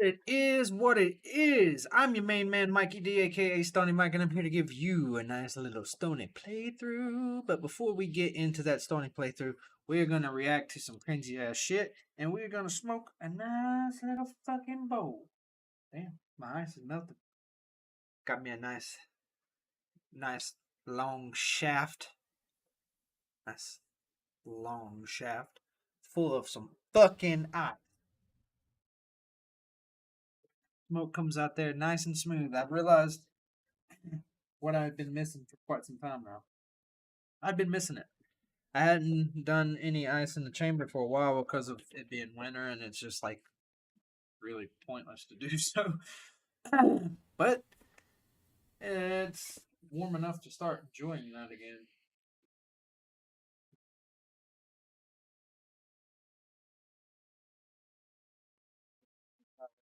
It is what it is. I'm your main man, Mikey D, aka Stony Mike, and I'm here to give you a nice little Stony playthrough. But before we get into that Stony playthrough, we're gonna react to some cringy ass shit, and we're gonna smoke a nice little fucking bowl. Damn, my ice is melting. Got me a nice long shaft. Nice long shaft full of some fucking ice. Smoke comes out there nice and smooth. I've realized what I've been missing for quite some time now. I've been missing it. I hadn't done any ice in the chamber for a while because of it being winter and it's just like really pointless to do so. But it's warm enough to start enjoying that again.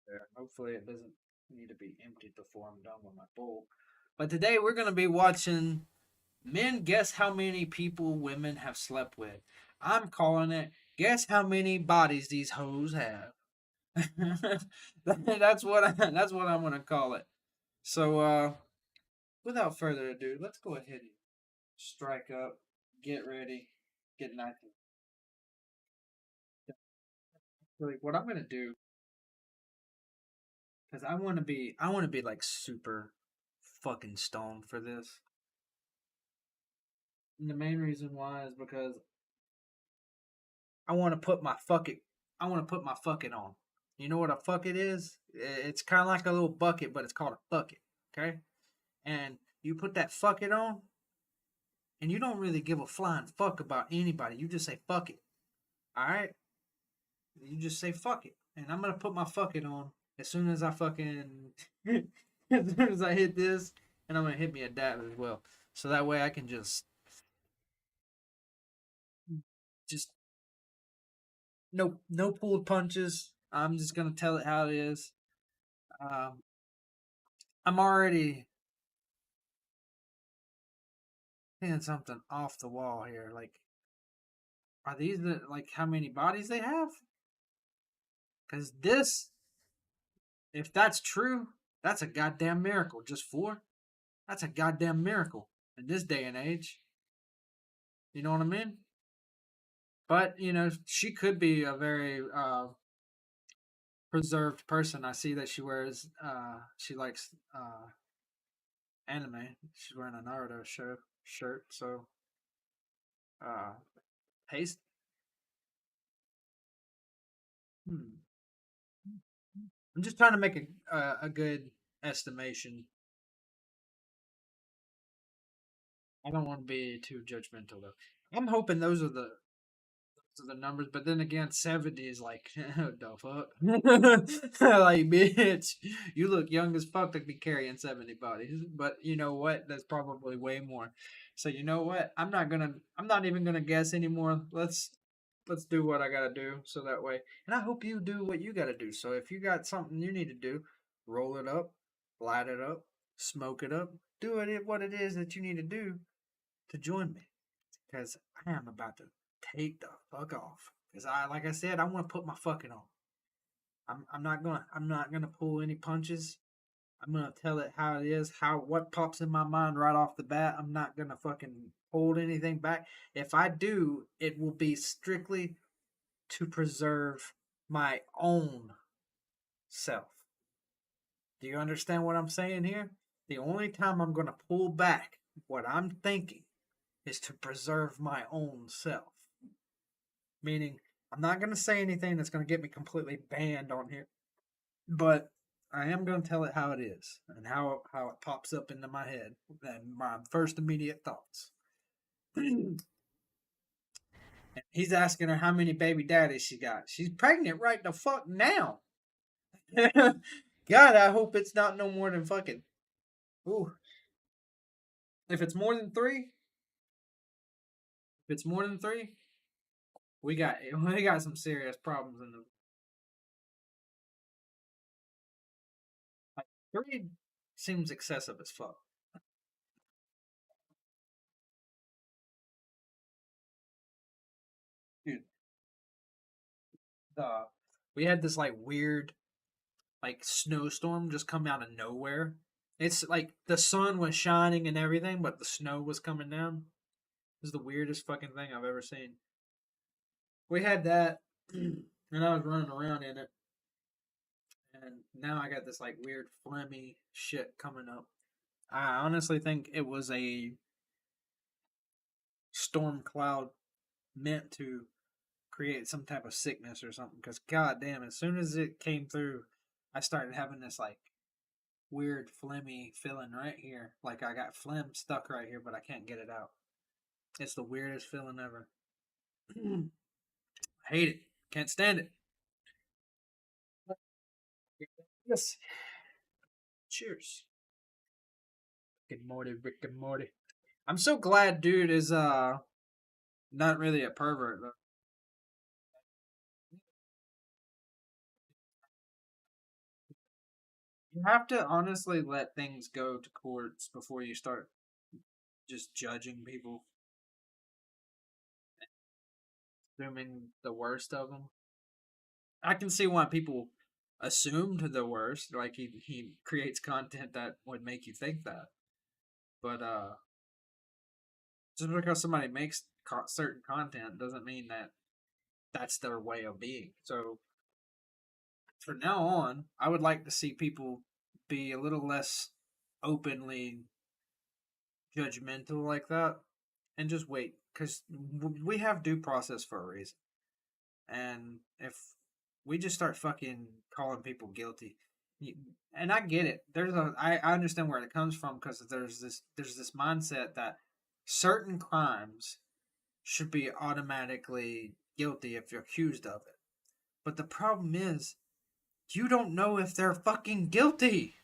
There. Hopefully it doesn't need to be emptied before I'm done with my bowl. But today we're gonna be watching men guess how many people women have slept with. I'm calling it guess how many bodies these hoes have. That's what I'm gonna call it. So without further ado, let's go ahead and strike up, get ready, get nice. Really, what I'm gonna do, because I want to be like super fucking stoned for this. And the main reason why is because I want to put my fuck it, I want to put my fuck it on. You know what a fuck it is? It's kind of like a little bucket, but it's called a fuck it. Okay, and you put that fuck it on, and you don't really give a flying fuck about anybody. You just say fuck it. All right, you just say fuck it, and I'm gonna put my fuck it on as soon as I fucking as soon as I hit this, and I'm gonna hit me a dab as well, so that way I can just no pulled punches. I'm just gonna tell it how it is. Um, I'm already seeing something off the wall here. Like, are these the like how many bodies they have? Because this, if that's true, that's a goddamn miracle. Just four? That's a goddamn miracle in this day and age. You know what I mean? But you know, she could be a very preserved person. I see that she wears she likes anime. She's wearing a Naruto shirt. So uh paste. Hmm. I'm just trying to make a good estimation. I don't want to be too judgmental though. I'm hoping those are the numbers, but then again, 70 is like the fuck. Like bitch, you look young as fuck to be carrying 70 bodies. But you know what? That's probably way more. So you know what? I'm not even gonna guess anymore. Let's do what I gotta do so that way. And I hope you do what you gotta do. So if you got something you need to do, roll it up, light it up, smoke it up, do it what it is that you need to do to join me. Because I am about to take the fuck off. Because like I said, I want to put my fucking on. I'm not gonna pull any punches. I'm gonna tell it how it is, how what pops in my mind right off the bat. I'm not gonna fucking hold anything back. If I do, it will be strictly to preserve my own self. Do you understand what I'm saying here? The only time I'm gonna pull back what I'm thinking is to preserve my own self. Meaning, I'm not going to say anything that's going to get me completely banned on here, but I am going to tell it how it is and how it pops up into my head and my first immediate thoughts. He's asking her how many baby daddies she got. She's pregnant right the fuck now. God, I hope it's not no more than fucking. Ooh, if it's more than three, if it's more than three, we got we got some serious problems in the like, three seems excessive as fuck. Dude, we had this like weird. like snowstorm just come out of nowhere. It's like the sun was shining and everything, but the snow was coming down. It was the weirdest fucking thing I've ever seen. We had that, and I was running around in it, and now I got this like weird phlegmy shit coming up. I honestly think it was a storm cloud meant to create some type of sickness or something. Because goddamn, as soon as it came through, I started having this like weird phlegmy feeling right here. Like I got phlegm stuck right here, but I can't get it out. It's the weirdest feeling ever. I hate it. Can't stand it. Yes. Cheers. Rick and Morty, Rick and Morty. I'm so glad dude is not really a pervert though. You have to honestly let things go to courts before you start just judging people, assuming the worst of them. I can see why people assumed the worst. Like he creates content that would make you think that. But just because somebody makes certain content doesn't mean that that's their way of being. So from now on, I would like to see people be a little less openly judgmental like that, and just wait because we have due process for a reason. And if we just start fucking calling people guilty, and I get it, I understand where it comes from because there's this mindset that certain crimes should be automatically guilty if you're accused of it. But the problem is, you don't know if they're fucking guilty.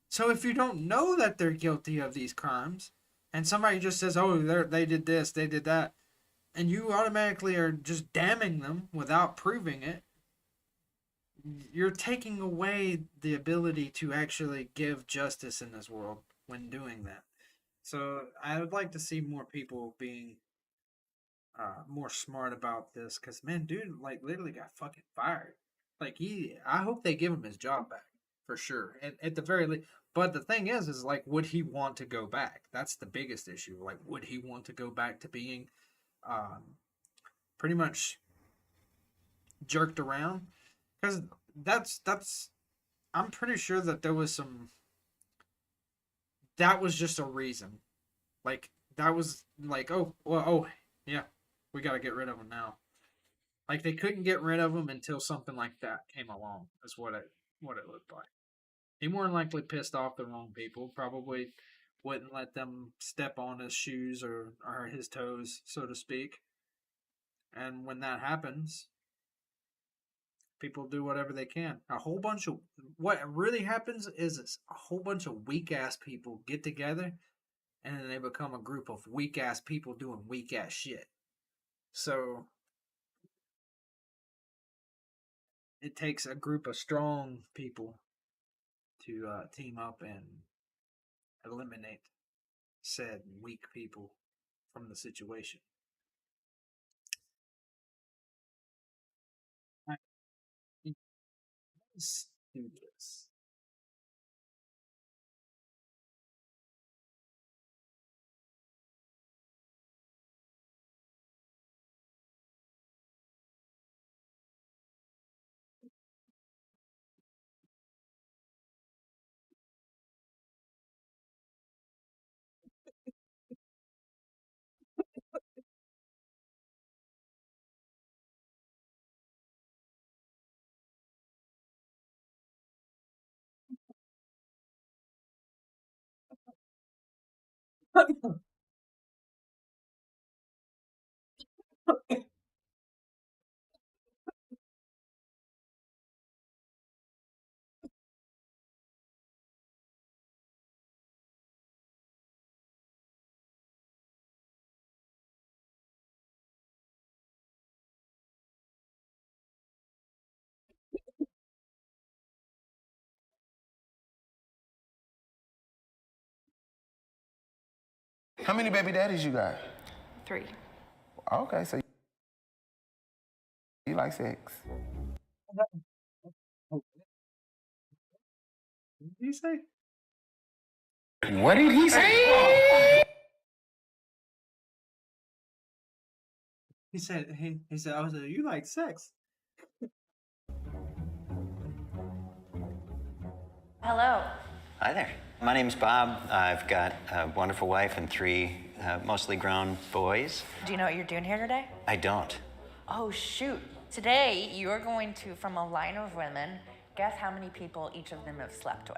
So if you don't know that they're guilty of these crimes, and somebody just says, "Oh, they did this, they did that," and you automatically are just damning them without proving it, you're taking away the ability to actually give justice in this world when doing that. So I would like to see more people being more smart about this, because man, dude, like literally got fucking fired. Like I hope they give him his job back for sure, at the very least. But the thing is like, would he want to go back? That's the biggest issue. Like, would he want to go back to being, um, pretty much jerked around? Because that's I'm pretty sure that there was some, that was just a reason. Like that was like, oh well, oh yeah, we got to get rid of him now. Like they couldn't get rid of him until something like that came along. Is what it looked like. He more than likely pissed off the wrong people. Probably wouldn't let them step on his shoes or his toes, so to speak. And when that happens, people do whatever they can. A whole bunch of what really happens is a whole bunch of weak ass people get together and then they become a group of weak ass people doing weak ass shit. So it takes a group of strong people to team up and eliminate said weak people from the situation. Let's do this. How many baby daddies you got? 3. Okay, so you like sex. did he say? What did he say? He said, he said, I was like, you like sex. Hello. Hi there. My name's Bob. I've got a wonderful wife and three mostly grown boys. Do you know what you're doing here today? I don't. Oh, shoot. Today, you're going to, from a line of women, guess how many people each of them have slept with.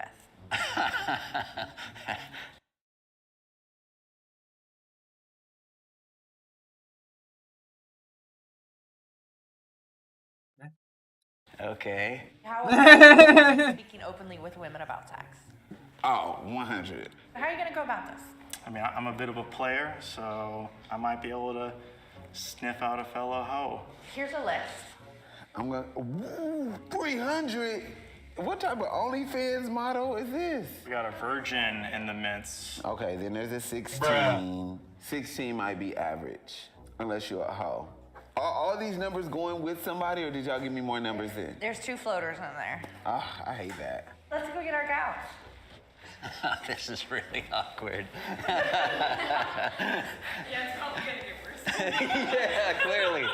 Okay. How are you speaking openly with women about sex? Oh, 100. How are you going to go about this? I mean, I'm a bit of a player, so I might be able to sniff out a fellow hoe. Here's a list. I'm gonna. Ooh, 300. What type of OnlyFans motto is this? We got a virgin in the midst. Okay, then there's a 16. 16 might be average, unless you're a hoe. Are all these numbers going with somebody, or did y'all give me more numbers then? There's 2 floaters in there. Ah, I hate that. Let's go get our gals. This is really awkward. Yeah, it's probably gonna get worse. Yeah, clearly.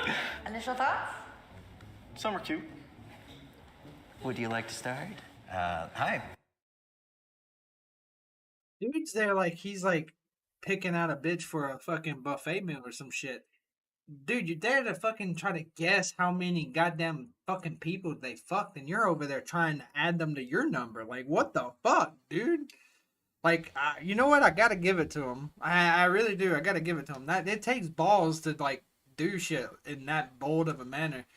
Initial thoughts? Some are cute. Would you like to start? Hi. Dude's there like he's like picking out a bitch for a fucking buffet meal or some shit. Dude, you're there to fucking try to guess how many goddamn fucking people they fucked, and you're over there trying to add them to your number. Like, what the fuck, dude? Like, you know what? I gotta give it to him. I really do. I gotta give it to him. That it takes balls to like do shit in that bold of a manner.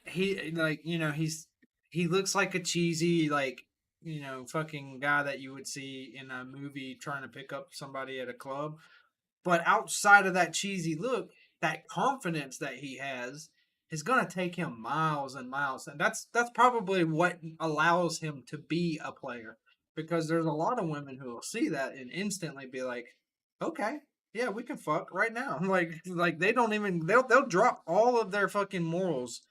He like, you know, he looks like a cheesy like, you know, fucking guy that you would see in a movie trying to pick up somebody at a club. But outside of that cheesy look, that confidence that he has is going to take him miles and miles. And that's probably what allows him to be a player, because there's a lot of women who will see that and instantly be like, okay, yeah, we can fuck right now. Like they don't even, they'll drop all of their fucking morals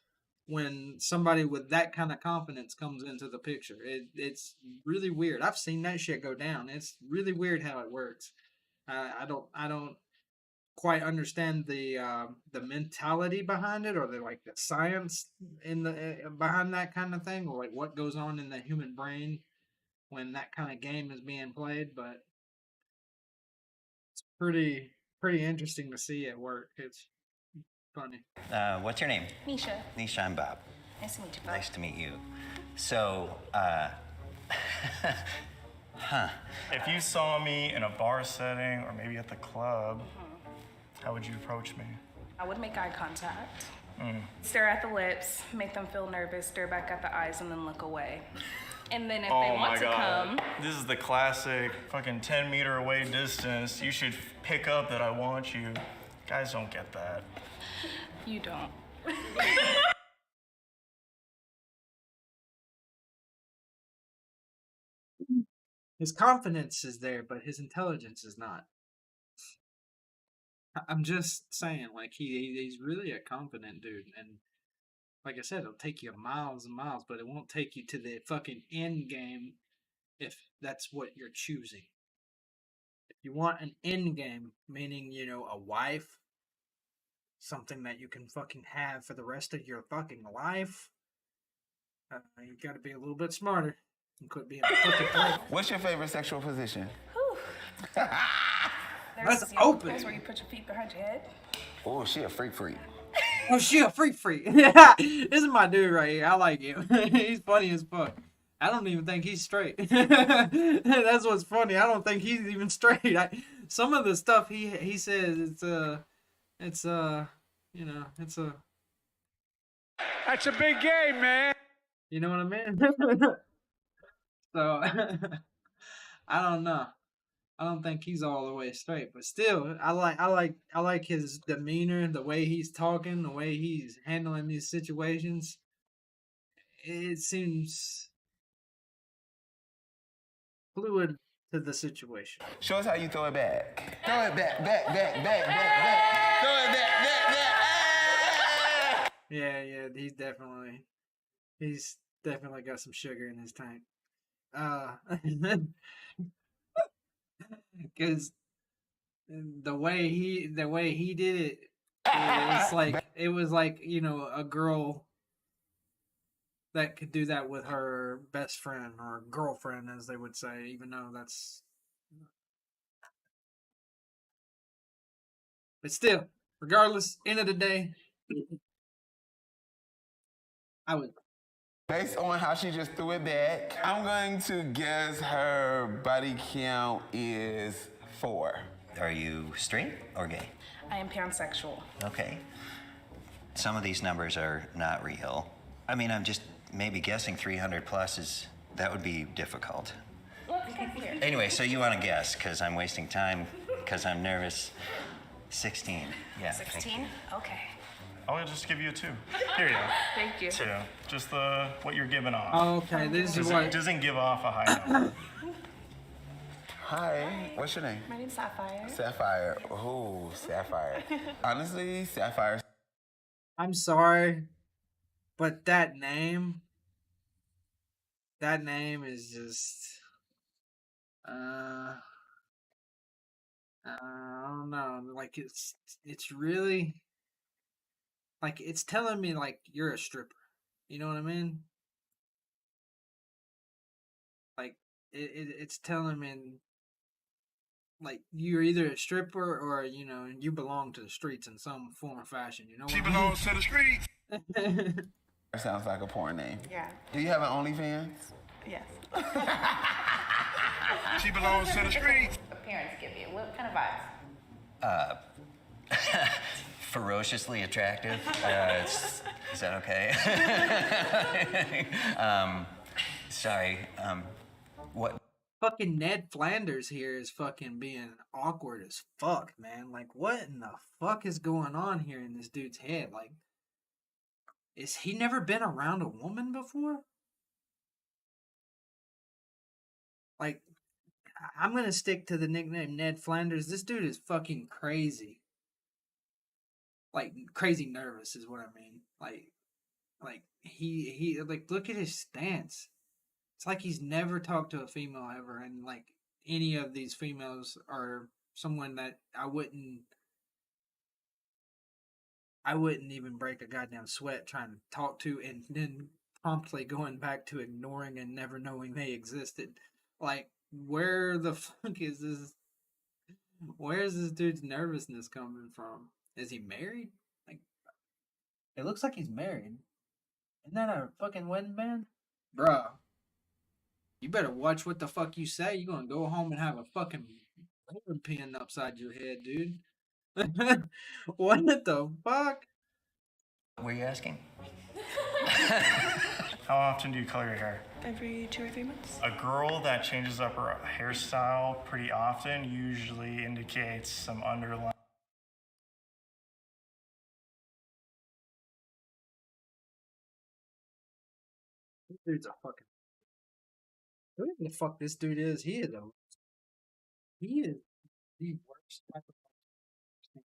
when somebody with that kind of confidence comes into the picture. It's really weird. I've seen that shit go down. It's really weird how it works. I don't quite understand the mentality behind it, or the like the science in the behind that kind of thing, or like what goes on in the human brain when that kind of game is being played. But it's pretty interesting to see it work. It's funny. What's your name? Nisha, Nisha, I'm Bob. nice to meet you. Bob. Nice to meet you. So, If you saw me in a bar setting or maybe at the club, how would you approach me? I would make eye contact, stare at the lips, make them feel nervous, stare back at the eyes, and then look away. And then if they want to come, This is the classic fucking 10-meter away distance. You should pick up that I want you. Guys don't get that. you don't. His confidence is there, but his intelligence is not. I'm just saying, like he's really a confident dude, and like I said, it'll take you miles and miles, but it won't take you to the fucking end game if that's what you're choosing. If you want an end game, meaning, you know, a wife, something that you can fucking have for the rest of your fucking life, you gotta be a little bit smarter. You could be a fucking player. What's your favorite sexual position? That's There's open. That's where you put your feet behind your head. Oh, she a freak. Oh shit, a freak. Yeah, this is my dude right here. I like him. He's funny as fuck. I don't even think he's straight. That's what's funny. I don't think he's even straight. Some of the stuff he says, it's you know, it's a. That's a big game, man. You know what I mean? So I don't know. I don't think he's all the way straight, but still, I like his demeanor, the way he's talking, the way he's handling these situations. It seems fluid to the situation. Show us how you throw it back. Throw it back. Throw it back. Yeah, he's definitely got some sugar in his tank. because the way he did it, it was like a girl that could do that with her best friend or girlfriend, as they would say, even though that's. But still, regardless, end of the day, I would. Based on how she just threw it back, I'm going to guess her body count is 4. Are you straight or gay? I am pansexual. Okay. Some of these numbers are not real. I mean, I'm just maybe guessing 300 plus that would be difficult. Anyway, so you want to guess, because I'm wasting time, because I'm nervous. 16. Yeah. 16? Okay. I'll just give you a 2. Here you go. Thank you. 2. Just what you're giving off. Okay, this is what. Doesn't give off a high number. Hi, what's your name? My name's Sapphire. Sapphire. Oh, Sapphire. Honestly, Sapphire. I'm sorry, but that name is just. I don't know. Like it's really. Like it's telling me like you're a stripper. You know what I mean? Like it's telling me like you're either a stripper or you belong to the streets in some form or fashion. You know? She belongs to the streets. That sounds like a porn name. Yeah. Do you have an OnlyFans? Yes. She belongs to the streets. Appearance give you? What kind of vibes? Ferociously attractive. Is that okay? Sorry. What? Fucking Ned Flanders here is fucking being awkward as fuck, man. Like, what in the fuck is going on here in this dude's head? Like, is he never been around a woman before? Like, I'm gonna stick to the nickname Ned Flanders. This dude is fucking crazy. Like, crazy nervous is what I mean. Like he like, look at his stance. It's like he's never talked to a female ever, and like any of these females are someone that I wouldn't even break a goddamn sweat trying to talk to, and then promptly going back to ignoring and never knowing they existed. Like, where the fuck is this? Where's this dude's nervousness coming from? Is he married? Like, it looks like he's married. Isn't that a fucking wedding band? Bruh. You better watch what the fuck you say. You're gonna go home and have a fucking rolling pin upside your head, dude. What the fuck? What were you asking? How often do you color your hair? Every 2 or 3 months. A girl that changes up her hairstyle pretty often usually indicates some underlying. This dude's a fucking. Who the fuck this dude is? He is the worst type of.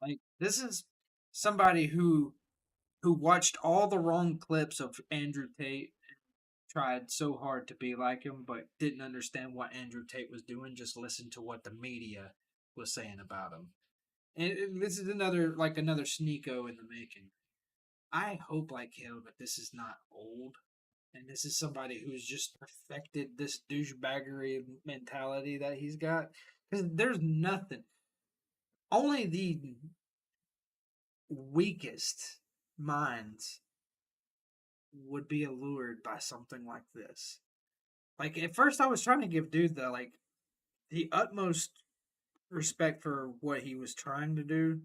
Like, this is somebody who watched all the wrong clips of Andrew Tate and tried so hard to be like him, but didn't understand what Andrew Tate was doing. Just listened to what the media was saying about him. And this is another Sneeko in the making. I hope like hell that this is not old. And this is somebody who's just perfected this douchebaggery mentality that he's got. Because there's nothing. Only the weakest minds would be allured by something like this. Like, at first I was trying to give dude the utmost respect for what he was trying to do.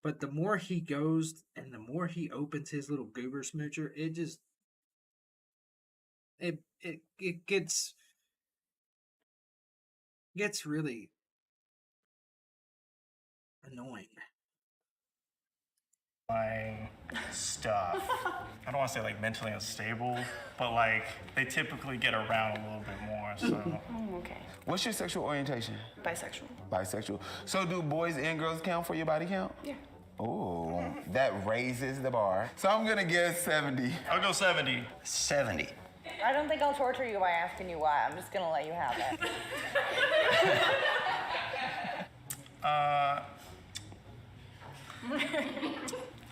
But the more he goes and the more he opens his little goober smoocher, it just... It gets really annoying. Stuff. I don't want to say like mentally unstable, but like they typically get around a little bit more. So. Oh, okay. What's your sexual orientation? Bisexual. Bisexual. So do boys and girls count for your body count? Yeah. Oh, that raises the bar. So I'm gonna guess 70. I'll go 70. 70. I don't think I'll torture you by asking you why. I'm just gonna let you have it.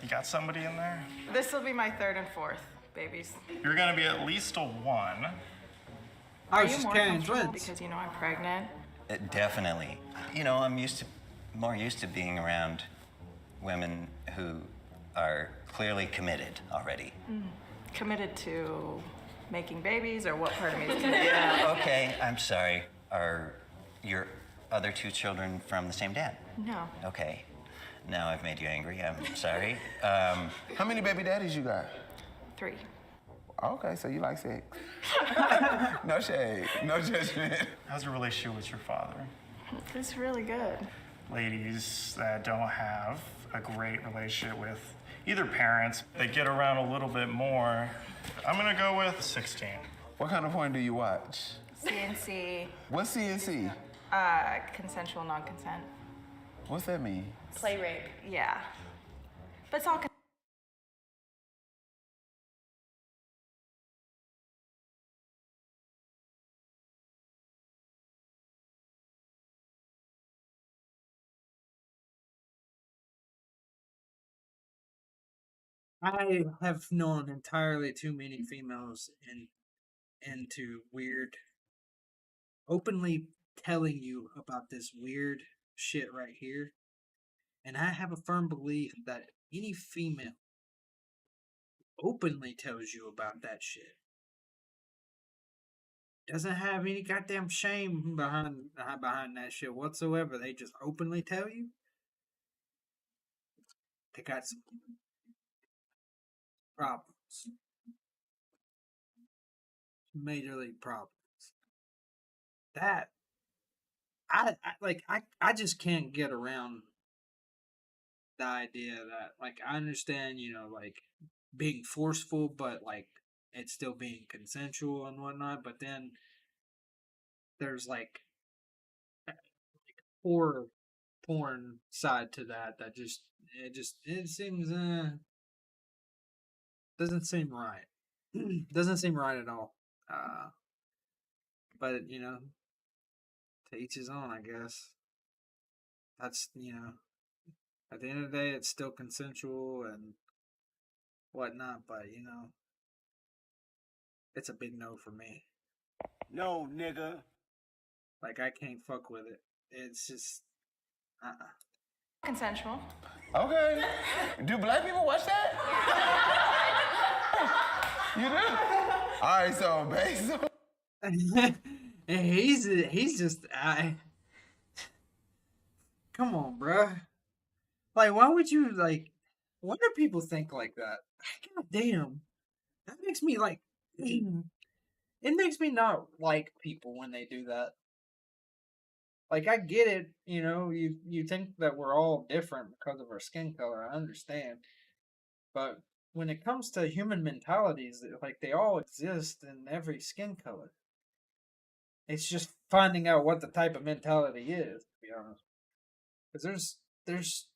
You got somebody in there? This will be my third and fourth babies. You're gonna be at least a 1. I Are was you just more carrying comfortable twins. because you know I'm pregnant? Definitely. You know, I'm more used to being around women who are clearly committed already. Committed to making babies, or what part of me is committed? Yeah, okay, I'm sorry. Are your other 2 children from the same dad? No. Okay. Now I've made you angry. I'm sorry. How many baby daddies you got? 3. Okay, so you like sex. No shade, no judgment. How's your relationship with your father? It's really good. Ladies that don't have a great relationship with either parents, they get around a little bit more. I'm gonna go with 16. What kind of porn do you watch? CNC, What's CNC? consensual non-consent. What's that mean? Play rape. Yeah. But it's all I have known entirely too many females into weird, openly telling you about this weird shit right here. And I have a firm belief that any female openly tells you about that shit doesn't have any goddamn shame behind that shit whatsoever. They just openly tell you they got some problems, major league problems. That I just can't get around the idea that, like, I understand, you know, like, being forceful, but like it's still being consensual and whatnot. But then there's like horror porn side to that it seems doesn't seem right. Doesn't seem right at all. But you know, to each his own, I guess. That's, you know, at the end of the day, it's still consensual and whatnot. But you know, it's a big no for me. No, nigga. Like, I can't fuck with it. It's just, consensual. Okay. Do black people watch that? You do? All right, so based on... he's just, come on, bruh. Like, why would you, like, why do people think like that? God damn. That makes me, like, it makes me not like people when they do that. Like, I get it, you know, you think that we're all different because of our skin color, I understand. But when it comes to human mentalities, like, they all exist in every skin color. It's just finding out what the type of mentality is, to be honest. Because there's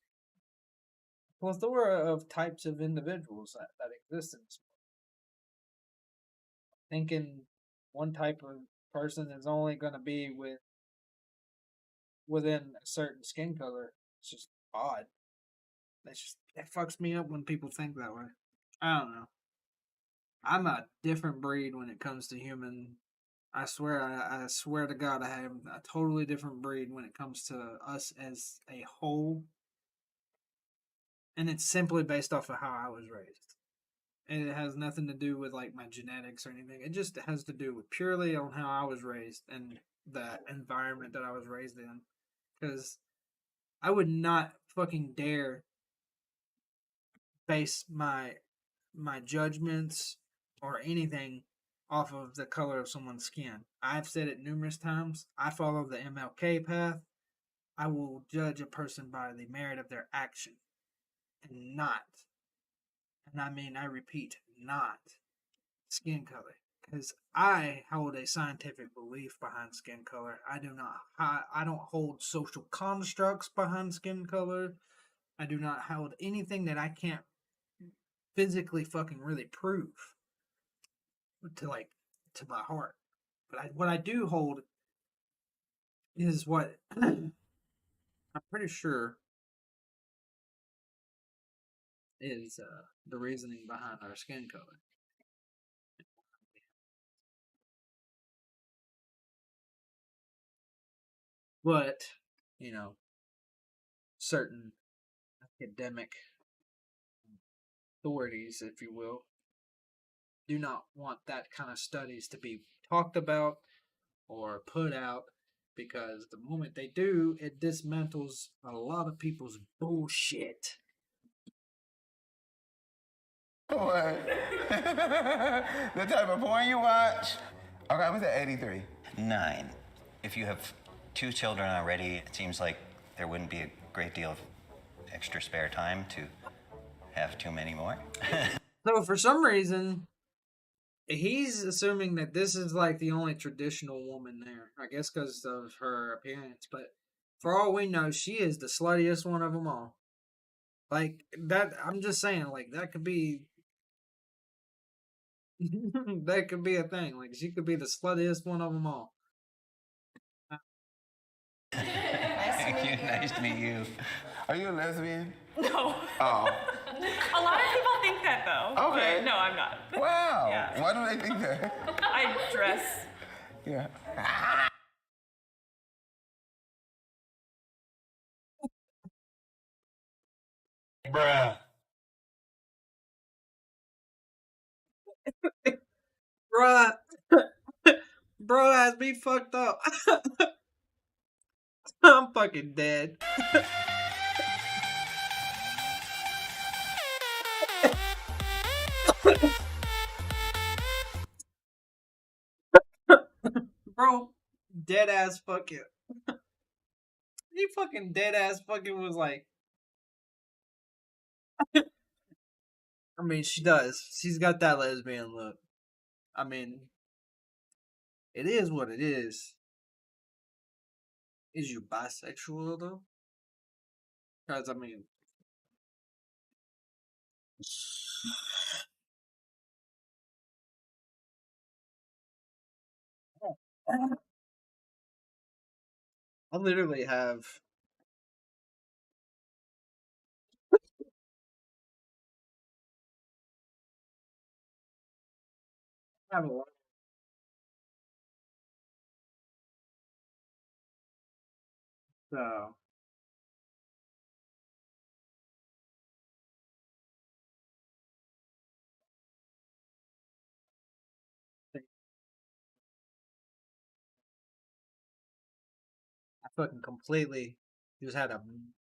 a plethora of types of individuals that exist in this world. Thinking one type of person is only going to be within a certain skin color, it's just odd. It fucks me up when people think that way. I don't know. I'm a different breed when it comes to human. I swear to God, I am a totally different breed when it comes to us as a whole. And it's simply based off of how I was raised. And it has nothing to do with, like, my genetics or anything. It just has to do with purely on how I was raised and the environment that I was raised in. Because I would not fucking dare base my judgments or anything off of the color of someone's skin. I've said it numerous times. I follow the MLK path. I will judge a person by the merit of their action and not, and I mean, I repeat, not skin color. Because I hold a scientific belief behind skin color. I don't hold social constructs behind skin color. I do not hold anything that I can't physically fucking really prove to, like, to my heart. But what I do hold is what I'm pretty sure is the reasoning behind our skin color. But, you know, certain academic authorities, if you will, do not want that kind of studies to be talked about or put out, because the moment they do, it dismantles a lot of people's bullshit. What? The type of porn you watch? Okay, I'm at 83. 9. If you have 2 children already, it seems like there wouldn't be a great deal of extra spare time to have too many more. So for some reason, he's assuming that this is like the only traditional woman there. I guess because of her appearance. But for all we know, she is the sluttiest one of them all. Like, that, I'm just saying, like, that could be... that could be a thing. Like, she could be the sluttiest one of them all. Nice to meet you. Are you a lesbian? No. Oh. A lot of people think that though. Okay. But no, I'm not. Wow. Yeah. Why do they think that? I dress. Yeah. Bruh. Bruh. Bro has me fucked up. I'm fucking dead. Bro, dead ass fucking. He fucking dead ass fucking was like. I mean, she does. She's got that lesbian look. I mean, it is what it is. Is you bisexual though? Because, I mean. I literally have. I have a lot. So. I fucking completely just had a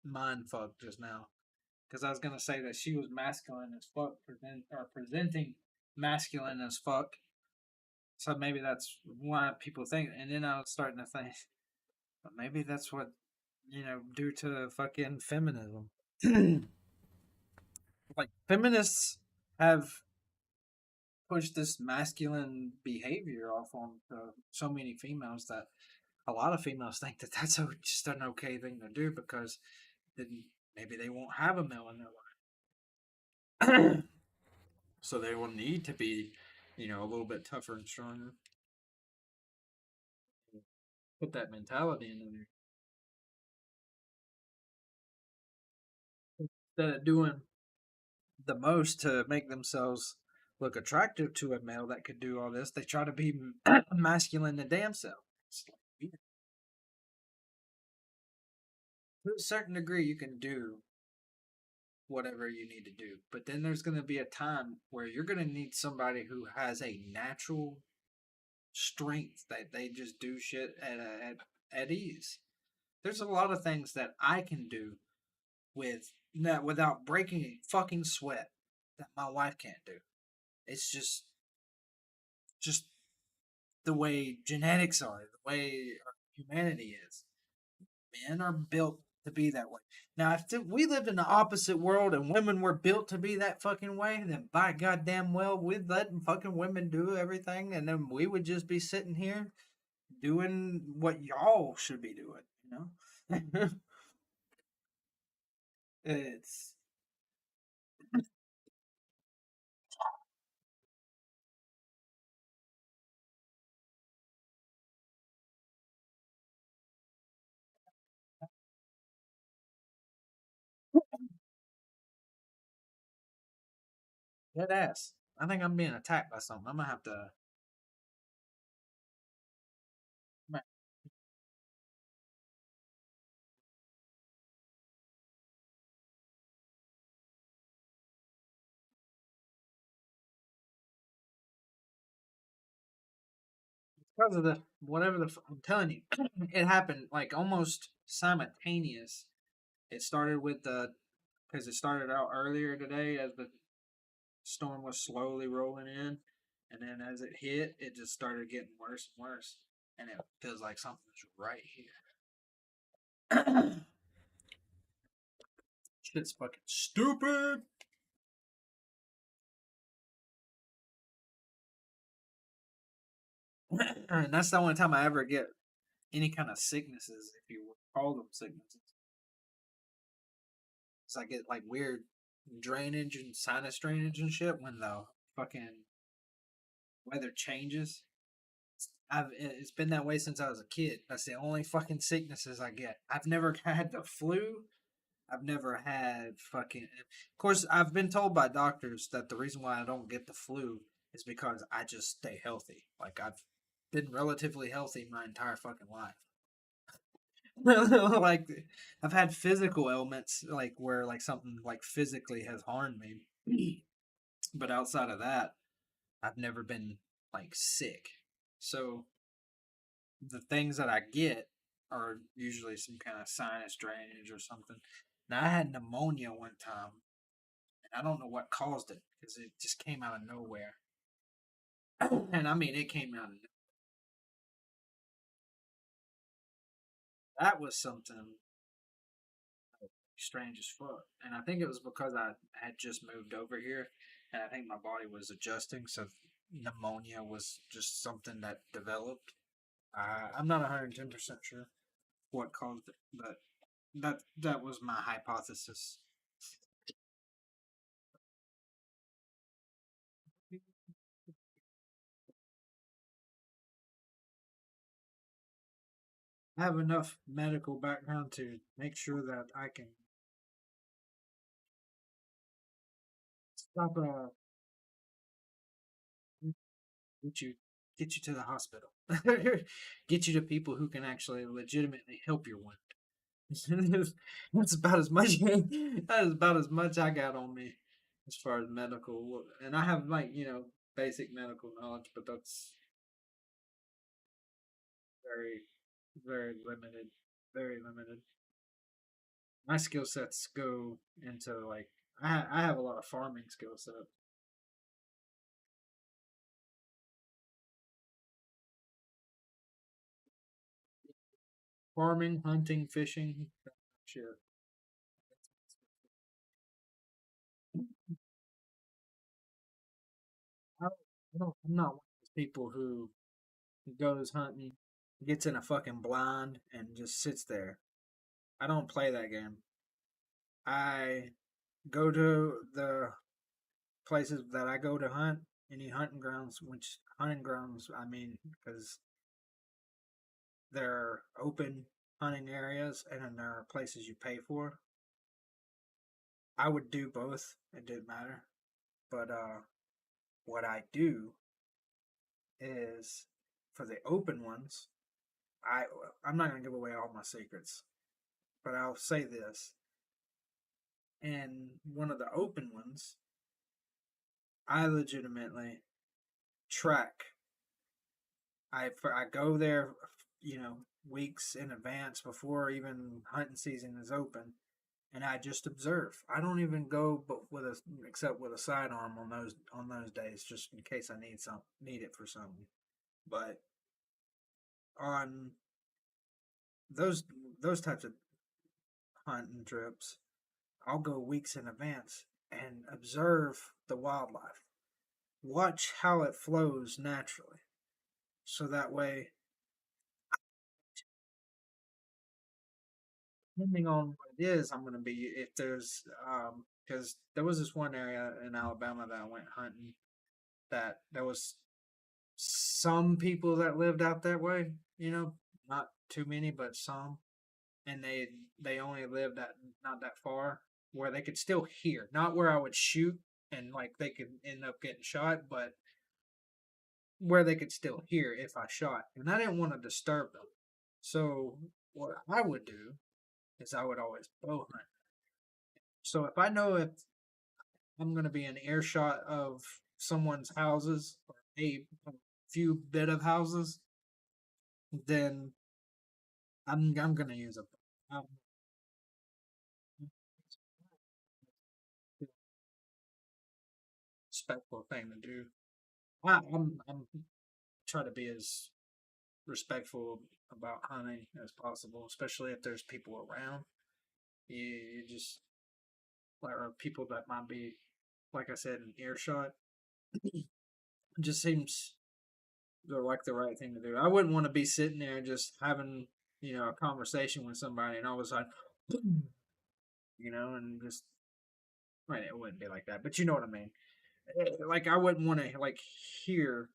mind fuck just now. Because I was gonna say that she was masculine as fuck, presenting masculine as fuck. So maybe that's why people think. And then I was starting to think, but maybe that's what, due to fucking feminism. Like, feminists have pushed this masculine behavior off on so many females that a lot of females think that that's just an okay thing to do, because then maybe they won't have a male in their life. So they will need to be, a little bit tougher and stronger. Put that mentality into there. Instead of doing the most to make themselves look attractive to a male that could do all this, they try to be masculine the damn self. To a certain degree, you can do whatever you need to do, but then there's going to be a time where you're going to need somebody who has a natural strength that they just do shit at ease. There's a lot of things that I can do without breaking a fucking sweat that my wife can't do. It's just the way genetics are, the way our humanity is. Men are built to be that way. Now, if we lived in the opposite world and women were built to be that fucking way, then by goddamn well, we'd let fucking women do everything, and then we would just be sitting here doing what y'all should be doing, It's... Dead ass. I think I'm being attacked by something. I'm gonna have to. Because of the whatever I'm telling you, it happened like almost simultaneous. It started with the because it started out earlier today as the storm was slowly rolling in, and then as it hit, it just started getting worse and worse, and it feels like something's right here. Shit's fucking stupid. And that's the only time I ever get any kind of sicknesses, if you would call them sicknesses. So I get like weird drainage and sinus drainage and shit when the fucking weather changes. It's been that way since I was a kid. That's the only fucking sicknesses I get. I've never had the flu. I've never had fucking. Of course, I've been told by doctors that the reason why I don't get the flu is because I just stay healthy. Like I've been relatively healthy my entire fucking life. Like I've had physical ailments, like where like something like physically has harmed me, but outside of that, I've never been like sick. So the things that I get are usually some kind of sinus drainage or something. Now I had pneumonia one time, and I don't know what caused it because it just came out of nowhere. And I mean, it came out of that was something strange as fuck. And I think it was because I had just moved over here, and I think my body was adjusting. So pneumonia was just something that developed. I'm not 110% sure what caused it, but that was my hypothesis. I have enough medical background to make sure that I can stop get you get you to the hospital. Get you to people who can actually legitimately help your wound. That's about as much that is about as much I got on me as far as medical, and I have like, basic medical knowledge, but that's very very limited. Very limited. My skill sets go into like I have a lot of farming skill set. Farming, hunting, fishing, shit. I'm not one of those people who goes hunting, gets in a fucking blind, and just sits there. I don't play that game. I go to the places that I go to hunt, any hunting grounds, which hunting grounds I mean, because there are open hunting areas and then there are places you pay for. I would do both. It didn't matter. But what I do is for the open ones, I I'm not gonna give away all my secrets, but I'll say this. In one of the open ones, I legitimately track. I go there, weeks in advance before even hunting season is open, and I just observe. I don't even go, but except with a sidearm on those days, just in case I need it for something. But on those those types of hunting trips, I'll go weeks in advance and observe the wildlife. Watch how it flows naturally. So that way, depending on what it is, I'm going to be, if there's, because there was this one area in Alabama that I went hunting that there was some people that lived out that way, not too many, but some. And they only lived not that far where they could still hear, not where I would shoot and like they could end up getting shot, but where they could still hear if I shot, and I didn't want to disturb them. So what I would do is I would always bow hunt. So if I know if I'm going to be in earshot of someone's houses or a few bit of houses, then I'm going to use a bow. Respectful thing to do. I'm try to be as respectful about hunting as possible, especially if there's people around. You just or people that might be, like I said, in earshot. It just seems like the right thing to do. I wouldn't want to be sitting there just having a conversation with somebody and all of a sudden, and just right. It wouldn't be like that, but you know what I mean. Like I wouldn't want to like hear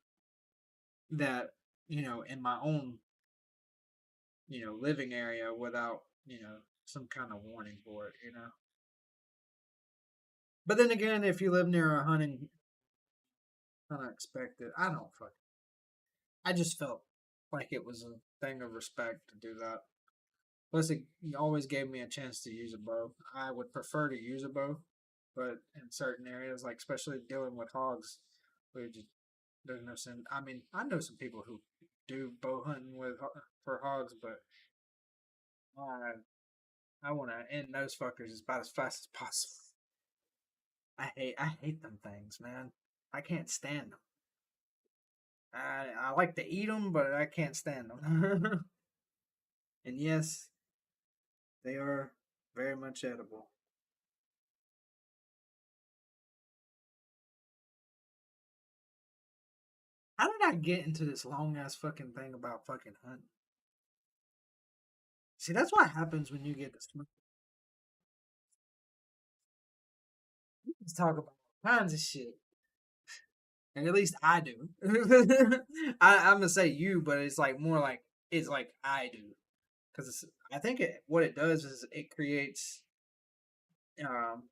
that in my own living area without some kind of warning for it. But then again, if you live near a hunting unexpected, I don't fuck. I just felt like it was a thing of respect to do that. Plus, it always gave me a chance to use a bow. I would prefer to use a bow, but in certain areas, like especially dealing with hogs, there's no sense. I mean, I know some people who do bow hunting for hogs, but I want to end those fuckers about as fast as possible. I hate them things, man. I can't stand them. I like to eat them, but I can't stand them. And yes, they are very much edible. How did I get into this long ass fucking thing about fucking hunting? See, that's what happens when you get to smoke. Let's talk about all kinds of shit. And at least I do. I'm gonna say you, but it's like more like it's like I do, because I think what it does is it creates um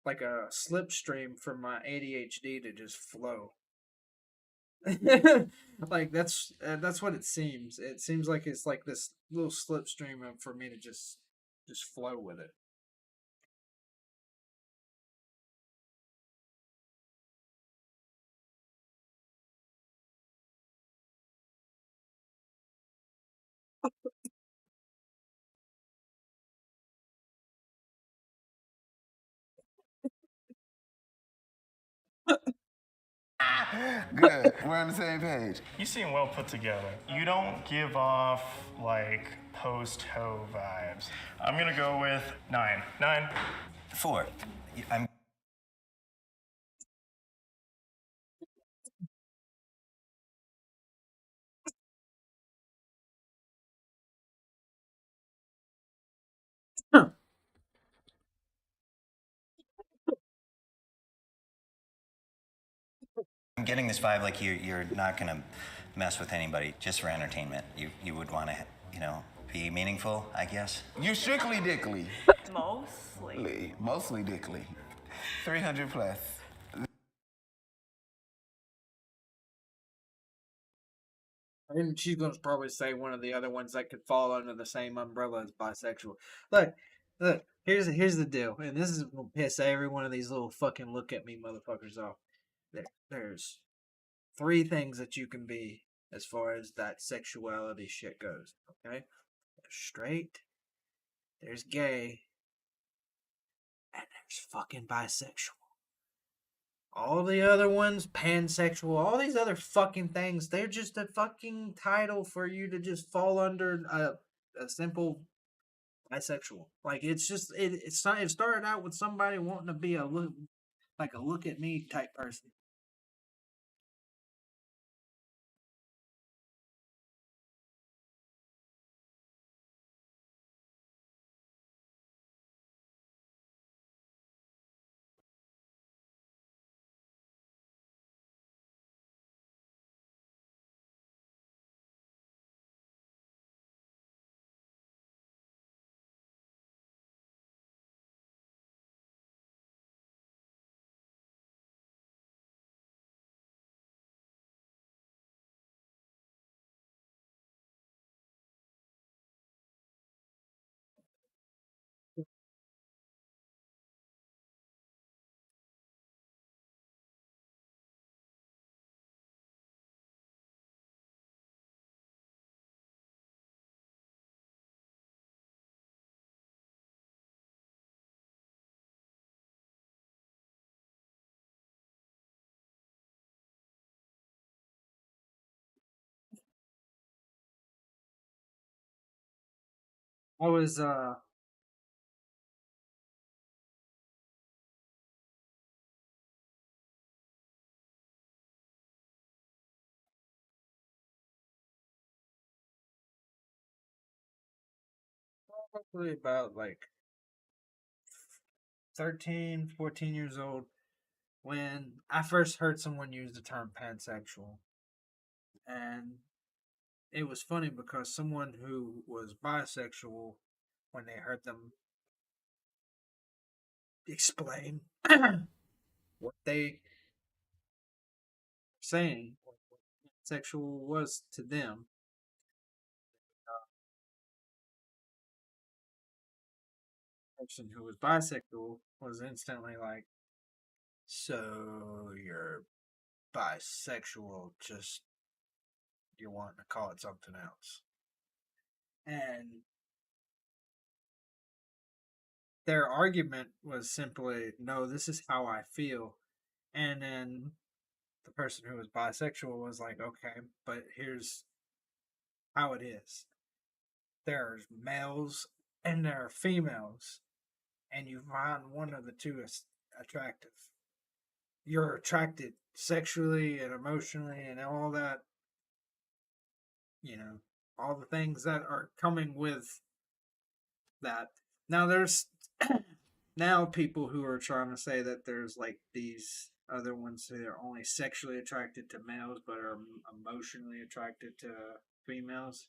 like a slipstream for my ADHD to just flow. Like that's what it seems. It seems like it's like this little slipstream for me to just flow with it. Good. We're on the same page. You seem well put together. You don't give off like post-ho vibes. I'm gonna go with 9. 9. 4. I'm getting this vibe like you're not gonna mess with anybody just for entertainment. You would want to be meaningful, I guess. You strictly dickly. Mostly. Mostly dickly. 300 plus. And she's gonna probably say one of the other ones that could fall under the same umbrella as bisexual. Look. Here's the deal, and this is gonna piss every one of these little fucking look at me motherfuckers off. There's 3 things that you can be as far as that sexuality shit goes. Okay, there's straight, there's gay, and there's fucking bisexual. All the other ones, pansexual, all these other fucking things, they're just a fucking title for you to just fall under a simple bisexual. Like it's just it started out with somebody wanting to be a look at me type person. I was probably about like 13, 14 years old when I first heard someone use the term pansexual. And it was funny because someone who was bisexual, when they heard them explain what they saying, what sexual was to them, person who was bisexual was instantly like, so you're bisexual, just you're wanting to call it something else. And their argument was simply, no, this is how I feel. And then the person who was bisexual was like, okay, but here's how it is. There's males and there are females, and you find one of the two as attractive. You're attracted sexually and emotionally and all that, all the things that are coming with that. Now there's now people who are trying to say that there's like these other ones who are only sexually attracted to males but are emotionally attracted to females.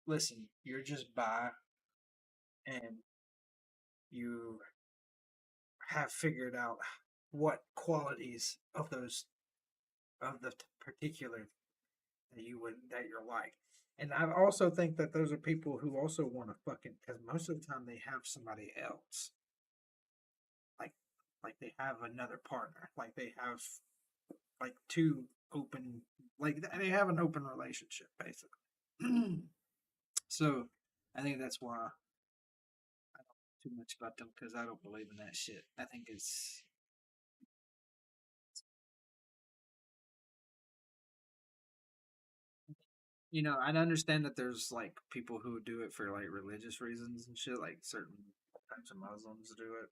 Listen, you're just bi and you have figured out what qualities of those of the particular that you're like. And I also think that those are people who also want to fucking, because most of the time they have somebody else, like they have another partner, like they have like two open, like they have an open relationship basically. So I think that's why I don't know too much about them, because I don't believe in that shit. I think it's I understand that there's like people who do it for like religious reasons and shit, like certain types of Muslims do it,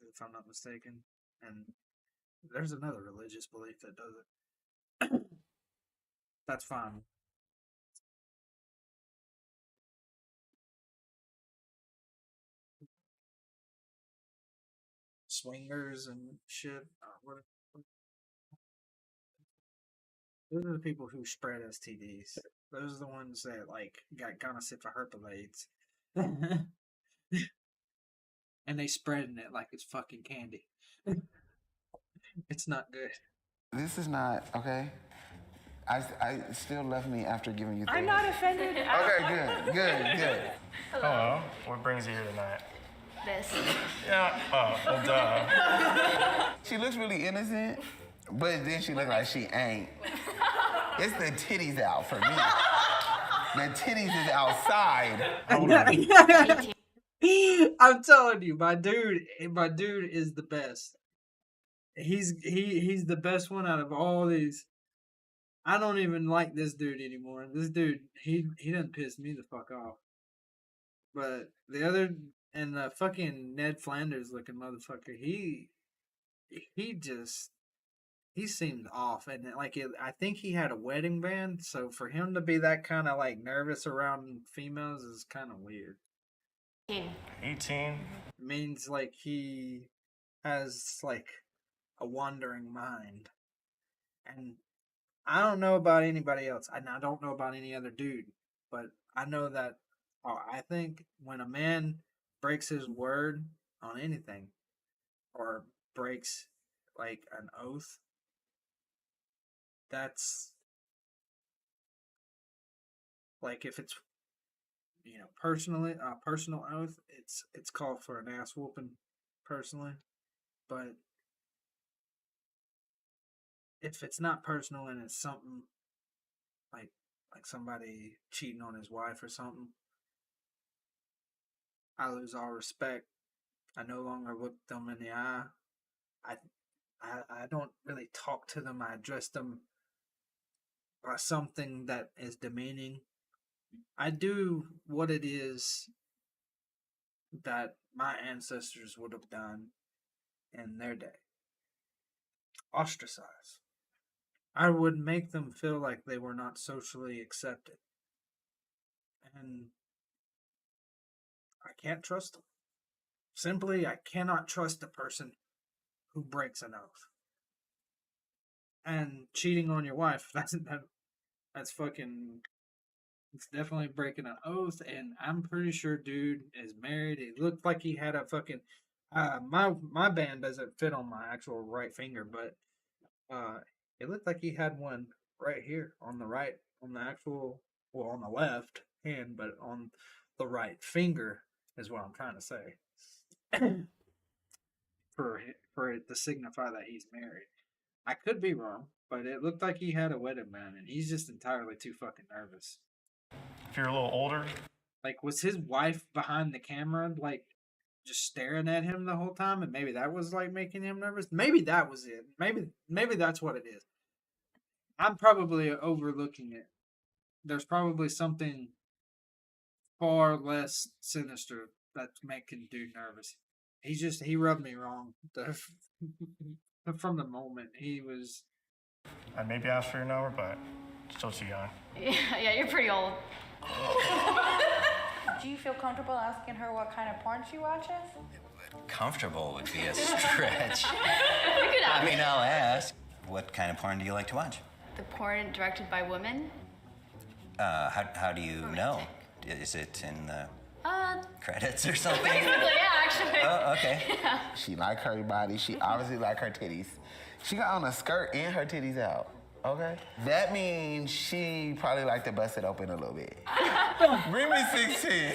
if I'm not mistaken. And there's another religious belief that does it. That's fine. Swingers and shit. Those are the people who spread STDs. Those are the ones that like got gonorrhea herpes, and they spreading it like it's fucking candy. It's not good. This is not okay. I still love me after giving you. I'm not offended. Okay, good. Hello. What brings you here tonight? This. Yeah. Oh, well, duh. She looks really innocent, but then she look like she ain't. It's the titties out for me. The titties is outside. I'm telling you, my dude is the best. He's the best one out of all these. I don't even like this dude anymore. This dude, he doesn't piss me the fuck off. But the other, and the fucking Ned Flanders looking motherfucker, he seemed off, and I think he had a wedding band, so for him to be that kind of like nervous around females is kind of weird. 18. Means like he has like a wandering mind, and I don't know about anybody else, and I don't know about any other dude, but I know that I think when a man breaks his word on anything, or breaks like an oath, that's like if it's personally a personal oath, it's called for an ass whooping personally. But if it's not personal and it's something like somebody cheating on his wife or something, I lose all respect. I no longer look them in the eye. I don't really talk to them. I address them by something that is demeaning, I do what it is that my ancestors would have done in their day. Ostracize. I would make them feel like they were not socially accepted. And I can't trust them. Simply, I cannot trust a person who breaks an oath. And cheating on your wife, that's fucking, it's definitely breaking an oath. And I'm pretty sure dude is married. It looked like he had a fucking, my band doesn't fit on my actual right finger, but it looked like he had one right here on the right, on the actual, well, on the left hand, but on the right finger is what I'm trying to say. For it to signify that he's married. I could be wrong, but it looked like he had a wedding band, and he's just entirely too fucking nervous. If you're a little older, Like, was his wife behind the camera, like, just staring at him the whole time, and maybe that was like making him nervous? Maybe that was it. Maybe that's what it is. I'm probably overlooking it. There's probably something far less sinister that's making dude nervous. He rubbed me wrong. From the moment he was. I'd maybe ask for your number, but still too young. Yeah, you're pretty old. Do you feel comfortable asking her what kind of porn she watches? Comfortable would be a stretch. You could I ask. mean, I'll ask. What kind of porn do you like to watch? The porn directed by women? How do you know? Is it in the credits or something? Basically, yeah, actually. Oh, okay. She like her body. She obviously like her titties. She got on a skirt and her titties out. Okay? That means she probably like to bust it open a little bit. Bring me 16.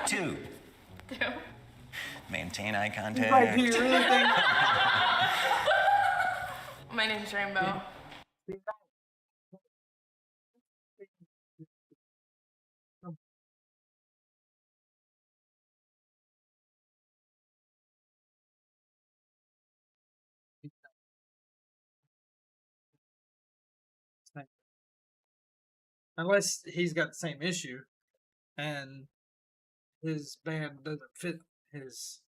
2. Maintain eye Like, contact. do you really think? My name's Rainbow. Unless he's got the same issue, and his band doesn't fit his.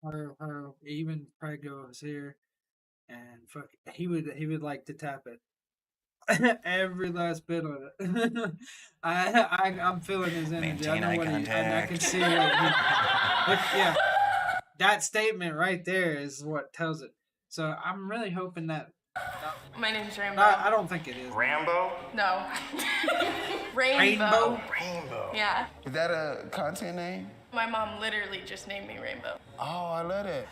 Her even Prego was here, and fuck, he would like to tap it. Every last bit of it. I'm feeling his energy. I Maintain know eye what I contact. can see what yeah. That statement right there is what tells it. So I'm really hoping that. My name's Rainbow. I don't think it is. Rambo? No. Rainbow? Rainbow. Yeah. Is that a content name? My mom literally just named me Rainbow. Oh, I love that.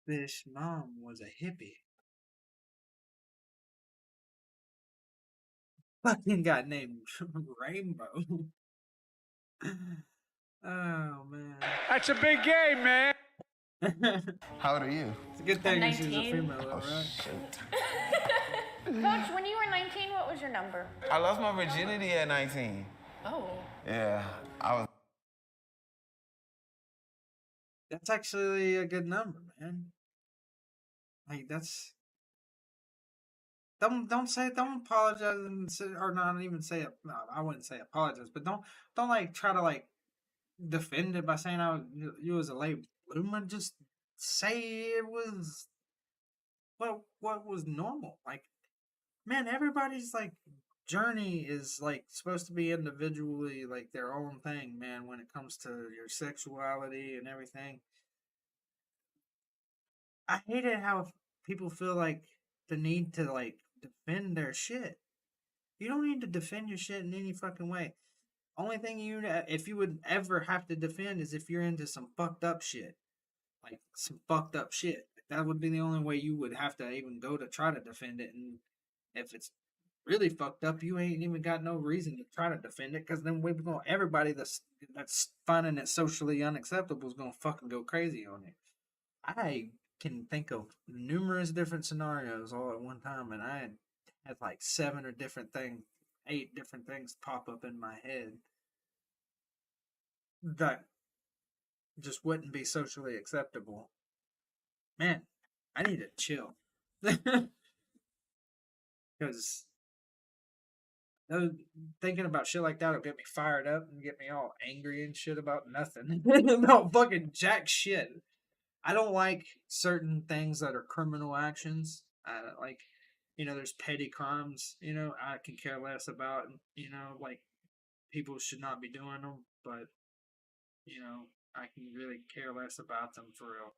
This mom was a hippie. Fucking got named Rainbow. Oh man. That's a big game, man. How old are you? It's a good thing I'm she's a 19. female, though, Oh, right? shoot. Coach, when you were 19, what was your number? I lost my virginity at 19. Oh. Yeah, I was. That's actually a good number, man. Like that's. Don't apologize and say, or not even say it. No, I wouldn't say apologize, but don't like try to like defend it by saying you was a late bloomer. Just say it was what was normal. Like, man, everybody's like journey is like supposed to be individually like their own thing, man, when it comes to your sexuality and everything. I hate it how people feel like the need to like defend their shit. You don't need to defend your shit in any fucking way. Only thing if you would ever have to defend is if you're into some fucked up shit. Like some fucked up shit. That would be the only way you would have to even go to try to defend it. And if it's really fucked up, you ain't even got no reason to try to defend it, because then everybody that's finding it socially unacceptable is gonna fucking go crazy on it. I can think of numerous different scenarios all at one time, and I had like 8 different things pop up in my head that just wouldn't be socially acceptable. Man, I need to chill. Because thinking about shit like that will get me fired up and get me all angry and shit about nothing. No fucking jack shit. I don't like certain things that are criminal actions. I don't like, there's petty crimes, I can care less about, like people should not be doing them, but, I can really care less about them for real.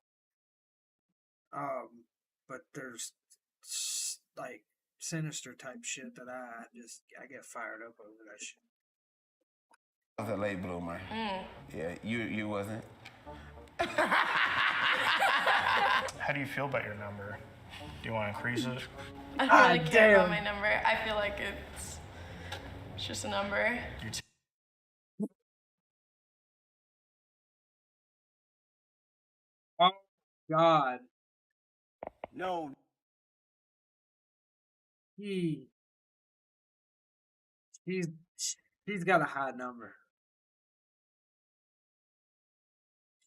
But there's like sinister type shit that I get fired up over that shit. I was a late bloomer. Yeah, you wasn't. How do you feel about your number? Do you want to increase it? I don't really care about damn. my number. I feel like it's just a number. Oh God. No. She's she's got a high number.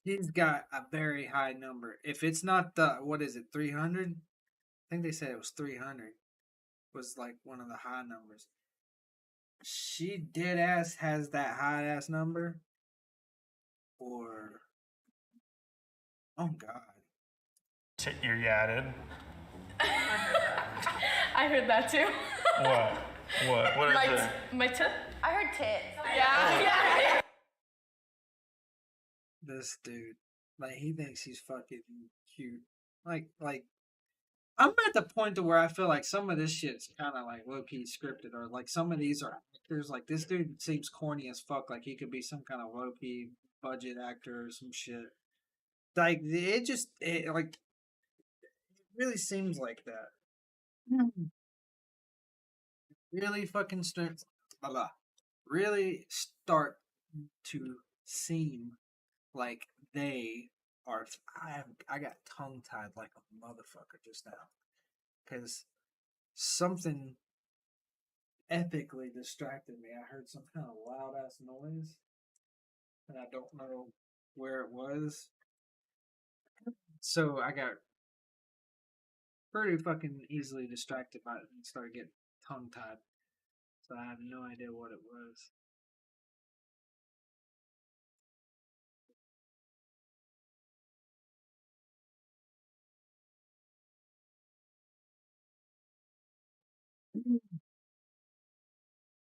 She's got a very high number. If it's not what is it, 300? I think they said it was 300. Was like one of the high numbers. She dead ass has that high ass number. Or oh God. You're yadded. I heard that too. What? What is it? My tip? I heard tits. Yeah. This dude, like he thinks he's fucking cute. Like I'm at the point to where I feel like some of this shit's kind of like low key scripted, or like some of these are actors. Like this dude seems corny as fuck. Like he could be some kind of low key budget actor or some shit. Like it really seems like that. Really fucking really start to seem like they are. I got tongue tied like a motherfucker just now because something epically distracted me. I heard some kind of loud ass noise, and I don't know where it was. So I got pretty fucking easily distracted by it and started getting tongue tied. So I have no idea what it was.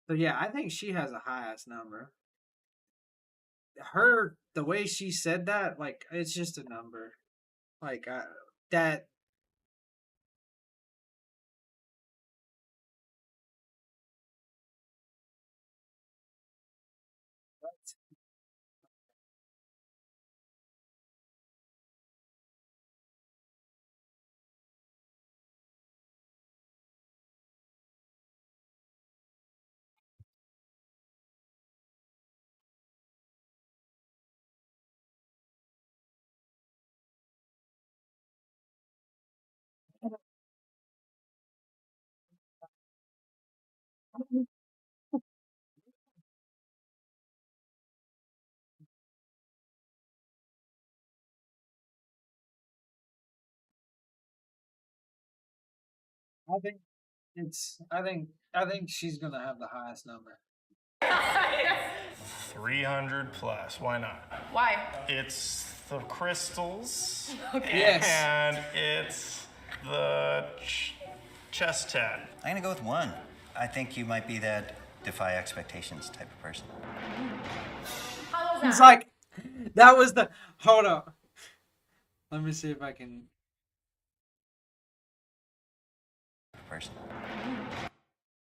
So yeah, I think she has a high ass number. The way she said that, like it's just a number. Like that. I think I think she's gonna have the highest number. 300 plus. Why not? Why? It's the crystals. Okay. Yes. And it's the chest tat. I'm gonna go with 1. I think you might be that defy expectations type of person. How was It's that? like that was the hold up. Let me see if I can. Person.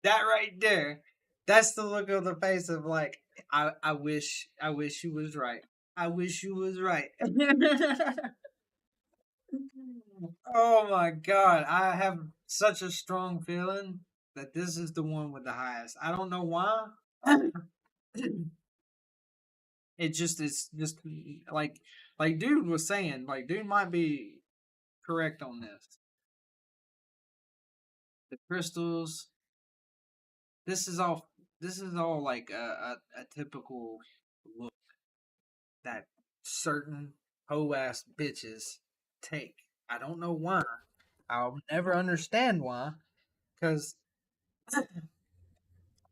That right there. That's the look on the face of like I wish you was right. I wish you was right. Oh my God. I have such a strong feeling that this is the one with the highest. I don't know why. It's just like Like, dude was saying, like, dude might be correct on this. The crystals. This is all like a typical look that certain hoe ass bitches take. I don't know why. I'll never understand why. Because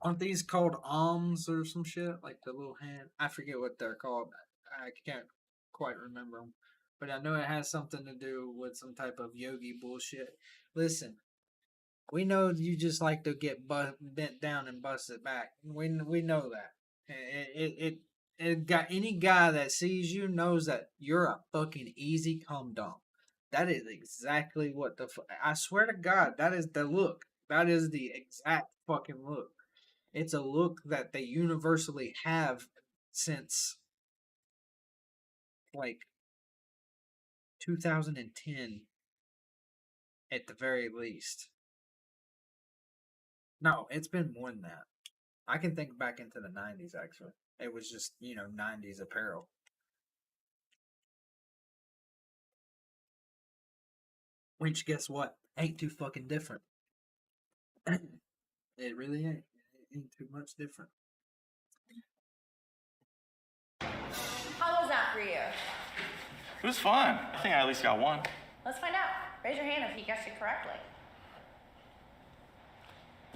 aren't these called alms or some shit? Like the little hand. I forget what they're called. I can't quite remember them. But I know it has something to do with some type of yogi bullshit. Listen, we know you just like to get bent down and busted back. We know that. It got any guy that sees you knows that you're a fucking easy cum dump. That is exactly what I swear to God, that is the look. That is the exact fucking look. It's a look that they universally have since like 2010 at the very least. No, it's been more than that. I can think back into the 90s actually. It was just, 90s apparel. Which, guess what? Ain't too fucking different. It really ain't. It ain't too much different. How was that for you? It was fun. I think I at least got one. Let's find out. Raise your hand if you guessed it correctly.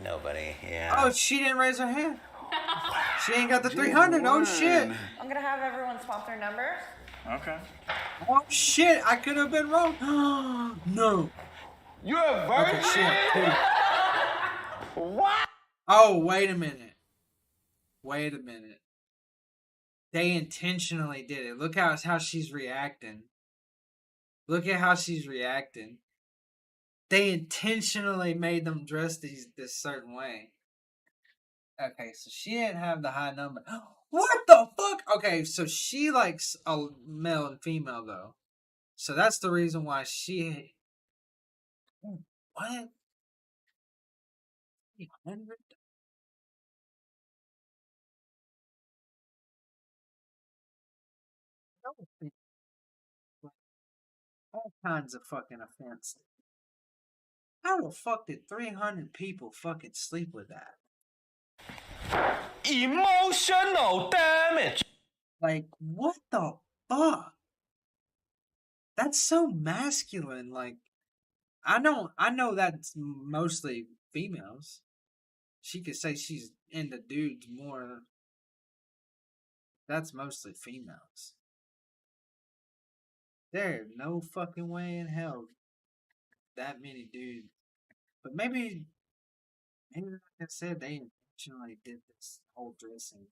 Nobody, yeah. Oh, she didn't raise her hand. She ain't got the 300. Oh, shit. I'm gonna have everyone swap their numbers. Okay. Oh, shit. I could have been wrong. No. You're a virgin? Okay, shit. What? Oh, wait a minute. Wait a minute. They intentionally did it. Look how she's reacting. Look at how she's reacting. They intentionally made them dress this certain way. Okay, so she didn't have the high number. What the fuck? Okay, so she likes a male and female though. So that's the reason why she. What? 300? All kinds of fucking offense. How the fuck did 300 people fucking sleep with that? Emotional damage. Like, what the fuck? That's so masculine. Like, I know that's mostly females. She could say she's into dudes more. That's mostly females. There's no fucking way in hell that many dudes. But maybe like I said, they intentionally did this whole dressing.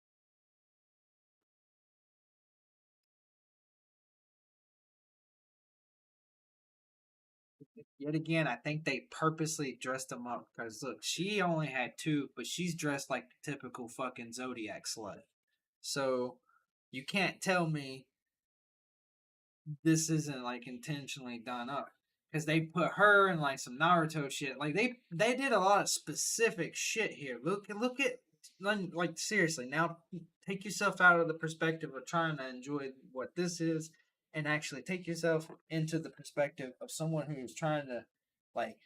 Yet again, I think they purposely dressed them up because look, she only had two, but she's dressed like the typical fucking Zodiac slut. So you can't tell me this isn't like intentionally done up because they put her in like some Naruto shit. Like they did a lot of specific shit here. Look at like seriously. Now take yourself out of the perspective of trying to enjoy what this is, and actually take yourself into the perspective of someone who's trying to like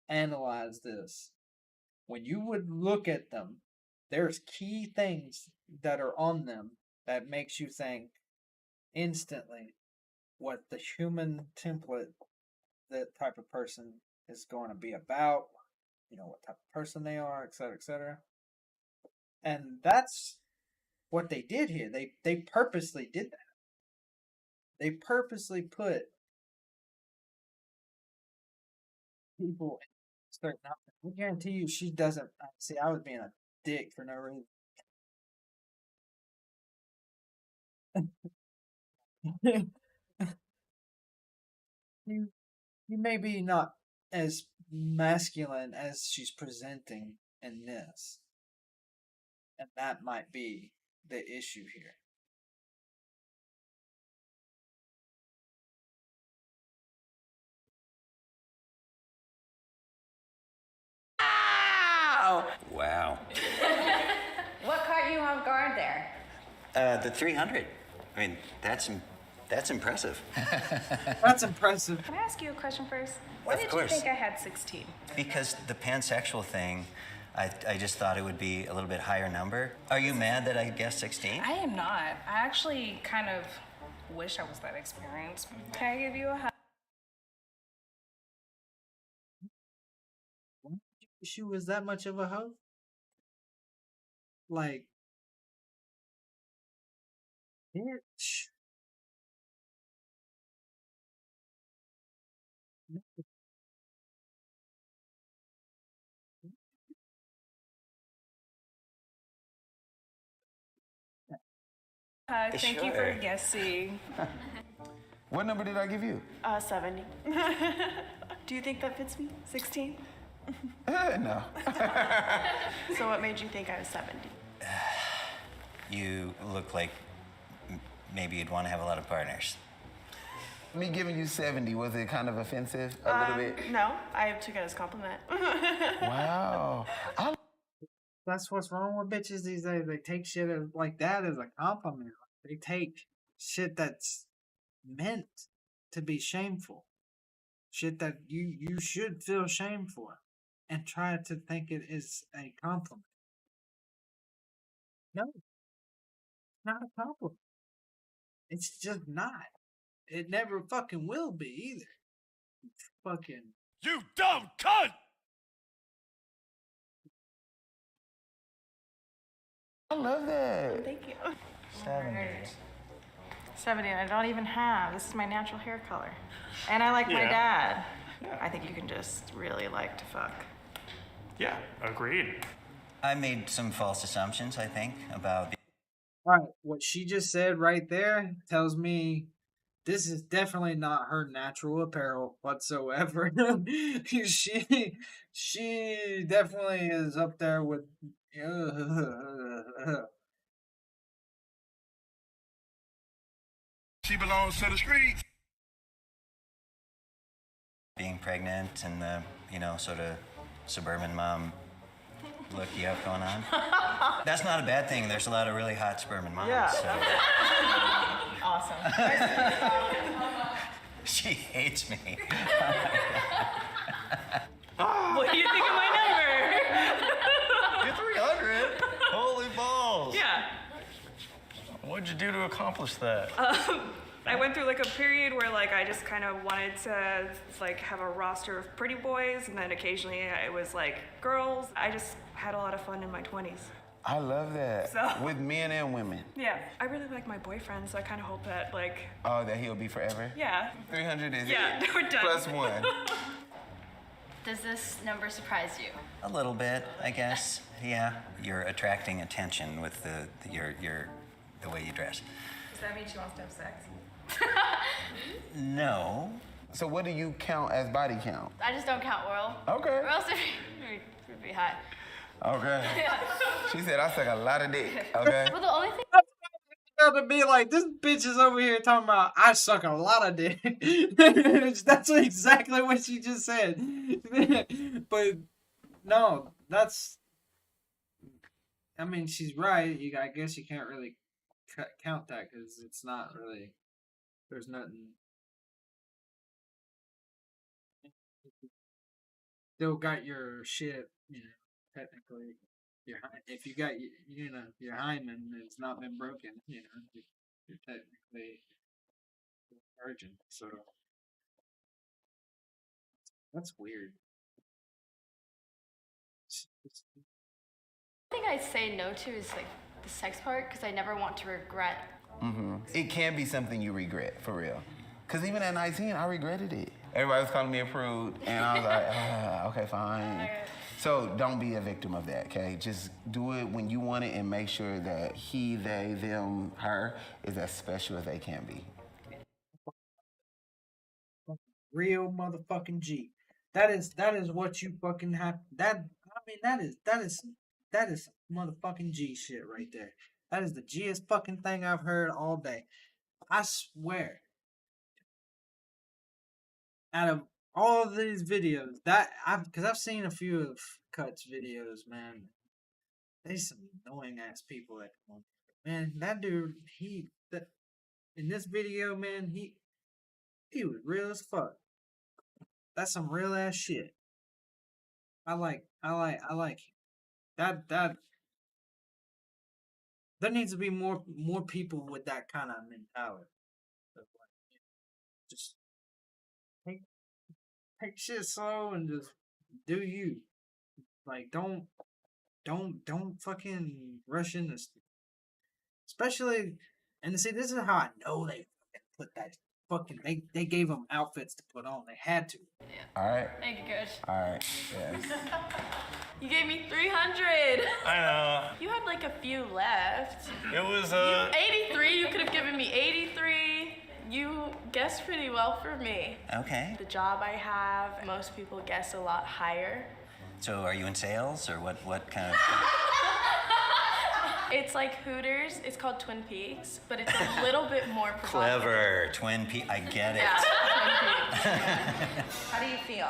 analyze this. When you would look at them, there's key things that are on them that makes you think instantly what the human template, that type of person is going to be about, what type of person they are, etc., etc. And that's what they did here. They purposely did that. They purposely put people in certain outfits. I guarantee you she doesn't. See, I was being a dick for no reason. you may be not as masculine as she's presenting in this. And that might be the issue here. Wow. What caught you off guard there? The 300. I mean, that's That's impressive. That's impressive. Can I ask you a question first? Why Of did course. you think I had 16? Because the pansexual thing, I just thought it would be a little bit higher number. Are you mad that I guessed 16? I am not. I actually kind of wish I was that experienced. Can I give you a hug? She was that much of a hoe? Like, bitch. Thank you for Sure. guessing. What number did I give you? 70. Do you think that fits me? 16? No. So what made you think I was 70? You look like maybe you'd want to have a lot of partners. Me giving you 70, was it kind of offensive a little bit? No, I took it as a compliment. Wow. That's what's wrong with bitches these days. They take shit like that as a compliment. They take shit that's meant to be shameful. Shit that you should feel shame for. And try to think it is a compliment. No. It's not a compliment. It's just not. It never fucking will be either. Fucking. You dumb cunt! I love that. Thank you. 70s. 70, and I don't even have. This is my natural hair color. And I like my dad. I think you can just really like to fuck. Yeah, agreed. I made some false assumptions, I think, about Alright, what she just said right there tells me this is definitely not her natural apparel whatsoever. she definitely is up there with She belongs to the streets. being pregnant and the, sort of suburban mom look you have going on. That's not a bad thing. There's a lot of really hot suburban moms. Yeah. So. Awesome. She hates me. What do you think of my number? Get 300. Holy balls. Yeah. What'd you do to accomplish that? I went through like a period where like I just kind of wanted to like have a roster of pretty boys, and then occasionally it was like girls. I just had a lot of fun in my 20s. I love that. So- With men and women. Yeah, I really like my boyfriend, so I kind of hope that like, Oh, that he'll be forever? yeah. 300 is Yeah, it. we're done. Plus one. Does this number surprise you? A little bit, I guess. Yeah, you're attracting attention with the way you dress. Does that mean she wants to have sex? No. So what do you count as body count? I just don't count oral. Okay. Or else it'd be hot. Okay. She said I suck a lot of dick. Okay. Well, the only thing to be like, this bitch is over here talking about I suck a lot of dick. That's exactly what she just said. But no, that's. I mean, she's right. I guess you can't really count that because it's not really. There's nothing. Still got your shit, technically. If you got, your hymen, it's not been broken, you're technically a virgin. So that's weird. thing I say no to is like the sex part because I never want to regret. It can be something you regret, for real. Because even at 19, I regretted it. Everybody was calling me a prude, and I was like, okay, fine. So don't be a victim of that, okay? Just do it when you want it and make sure that he, they, them, her is as special as they can be. Real motherfucking G. That is what you fucking have. That is motherfucking G shit right there. That is the G'est fucking thing I've heard all day. I swear. Out of all of these videos, because I've seen a few of Cut's videos, man. There's some annoying ass people that come on. Man, that dude, in this video, man, he was real as fuck. That's some real ass shit. I like it. That there needs to be more people with that kind of mentality. Of like, just take shit slow and just do you. Like don't fucking rush into especially and see this is how I know they fucking put that fucking they gave them outfits to put on. They had to. All right. Thank you, Coach. All right. Yes. You gave me 300. I know. You had like a few left. It was 83, you could have given me 83. You guessed pretty well for me. Okay. The job I have, most people guess a lot higher. So are you in sales or what kind of? It's like Hooters. It's called Twin Peaks, but it's a little bit more provocative. Clever. Twin Peaks. I get it. Yeah, Twin Peaks. How do you feel?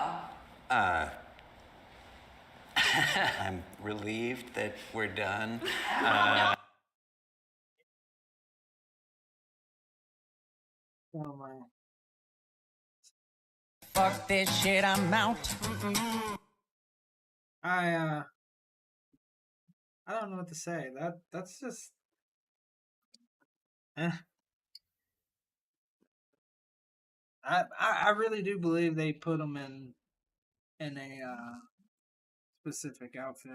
I'm relieved that we're done. Oh man. Fuck this shit, I'm out. I don't know what to say. That's just I really do believe they put them in a specific outfit.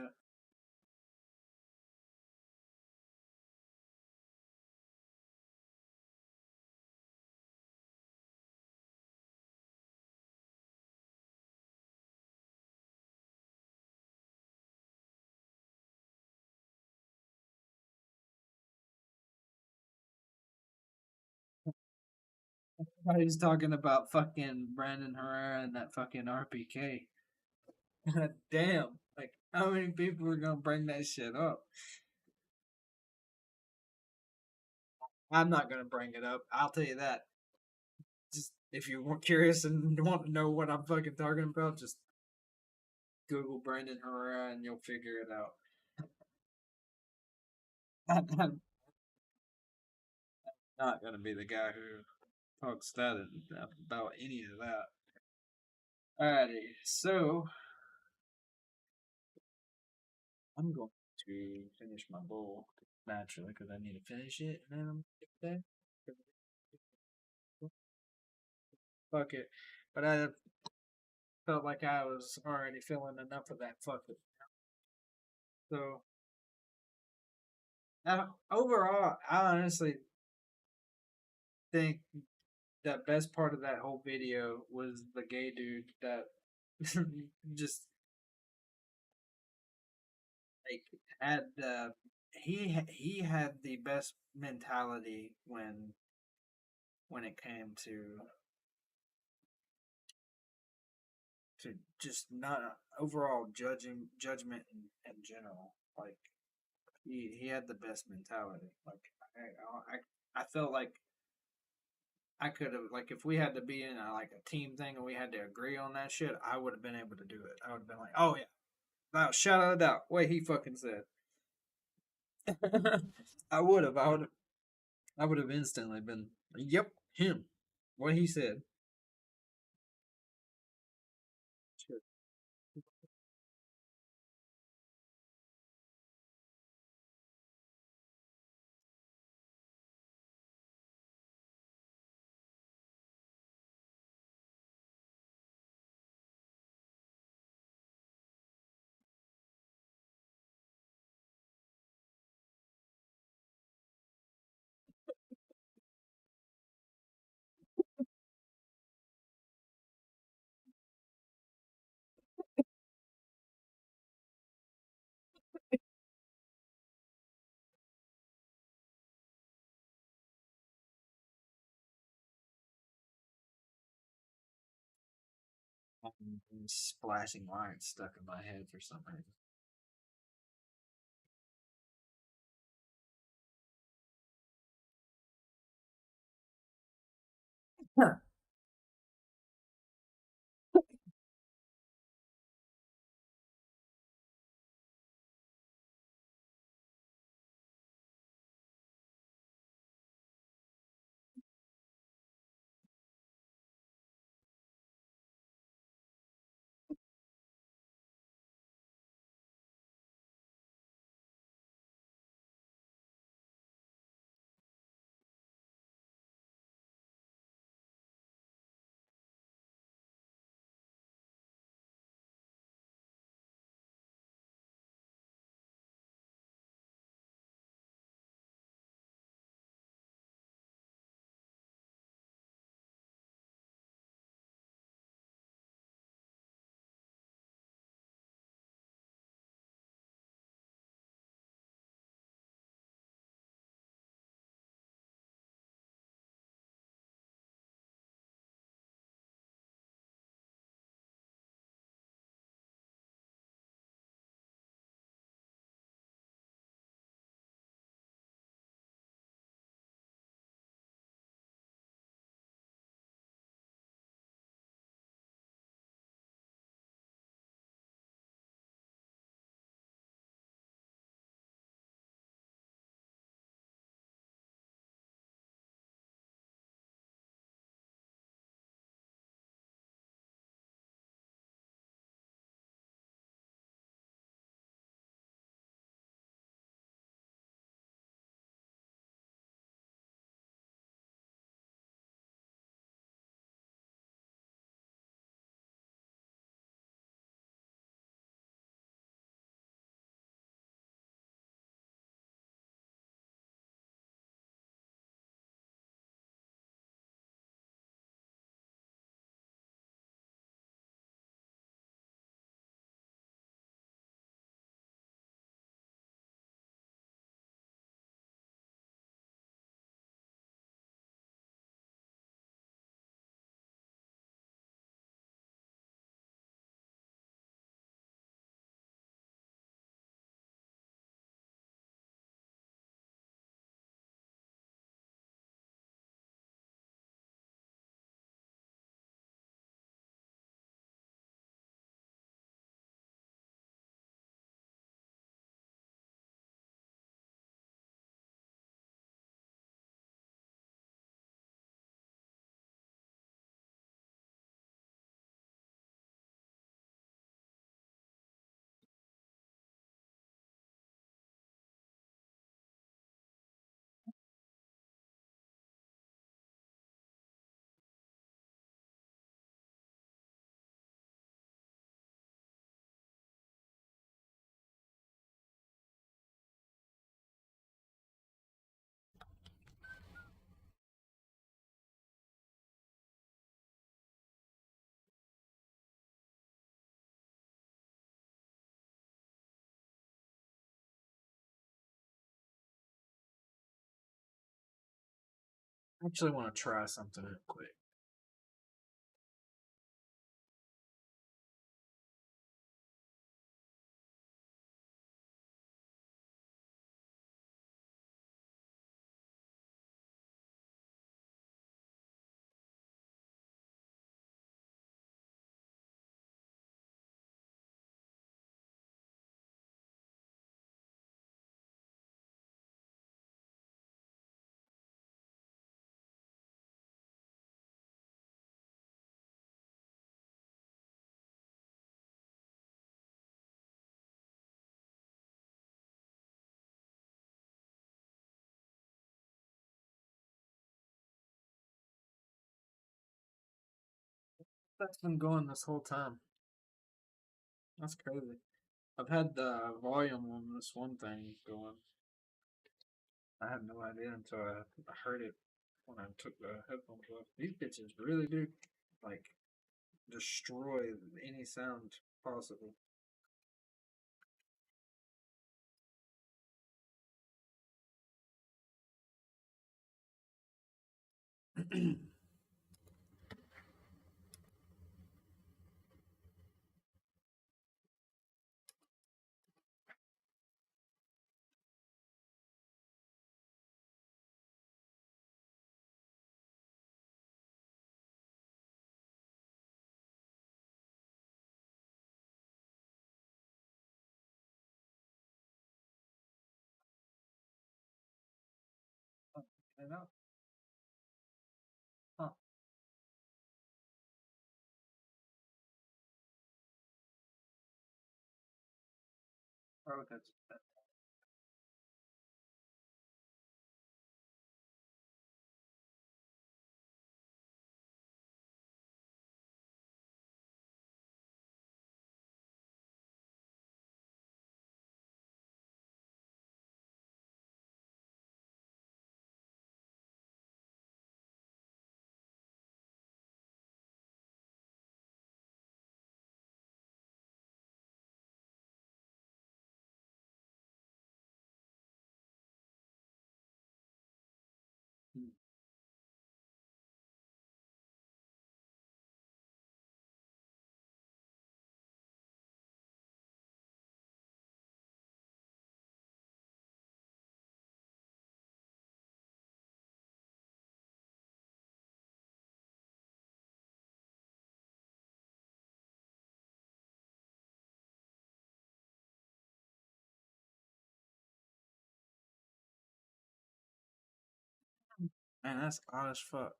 Everybody's talking about fucking Brandon Herrera and that fucking RPK. Damn. Like, how many people are gonna bring that shit up? I'm not gonna bring it up. I'll tell you that. Just if you're curious and want to know what I'm fucking talking about, just Google Brandon Herrera and you'll figure it out. I'm not gonna be the guy who talks that about any of that. Alrighty, so I'm going to finish my bowl naturally because I need to finish it, and then I'm there. Fuck it, but I felt like I was already feeling enough of that fuck it. So overall, I honestly think the best part of that whole video was the gay dude that just like had he had the best mentality when it came to just not overall judgment in general. Like he had the best mentality. Like I felt like I could have, like, if we had to be in a team thing and we had to agree on that shit, I would have been able to do it. I would have been like, oh yeah, now shout it out. What he fucking said. I would have instantly been, yep, him. What he said. Shit. Splashing lines stuck in my head for some reason. Huh. I actually want to try something real quick. That's been going this whole time. That's crazy. I've had the volume on this one thing going. I had no idea until I heard it when I took the headphones off. These bitches really do like destroy any sound possible. I know. Huh. Oh, that's hmm. Man, that's odd as fuck.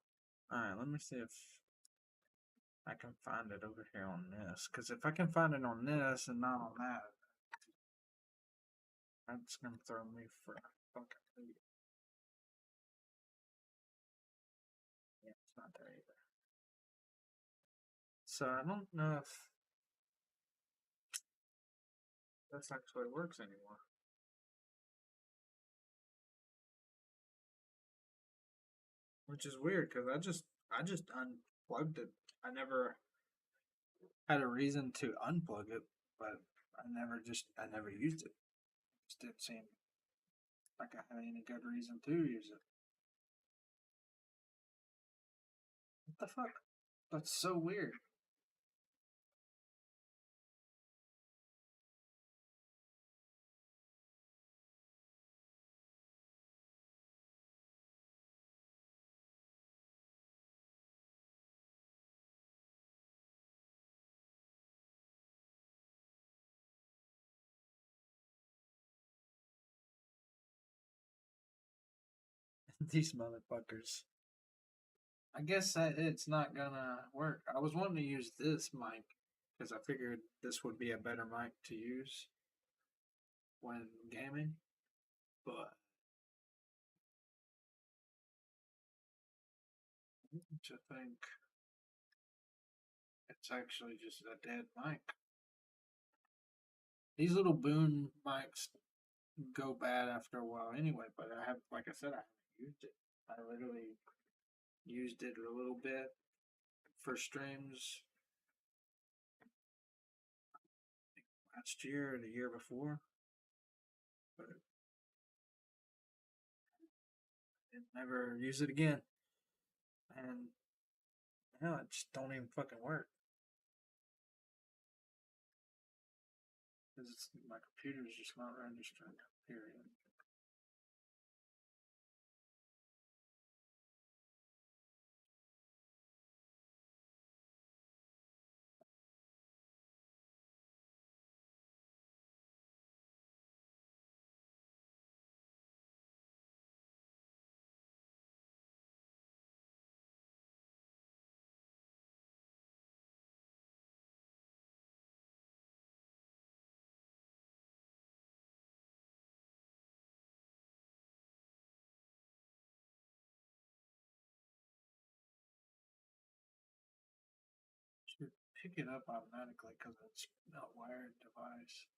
Alright, let me see if I can find it over here on this. Because if I can find it on this and not on that, that's gonna throw me for a fucking loop. Yeah, it's not there either. So I don't know if this actually works anymore. Which is weird because I just unplugged it. I never had a reason to unplug it, but I never used it. Just didn't seem like I had any good reason to use it. What the fuck? That's so weird. These motherfuckers. I guess it's not gonna work. I was wanting to use this mic because I figured this would be a better mic to use when gaming, but I think it's actually just a dead mic. These little boom mics go bad after a while anyway, but I have, like I said, I haven't used it. I literally used it a little bit for streams last year or the year before, but I never use it again. and no, it just don't even fucking work. Because my computer's just not registering. Period. Should pick it up automatically because it's not wired device.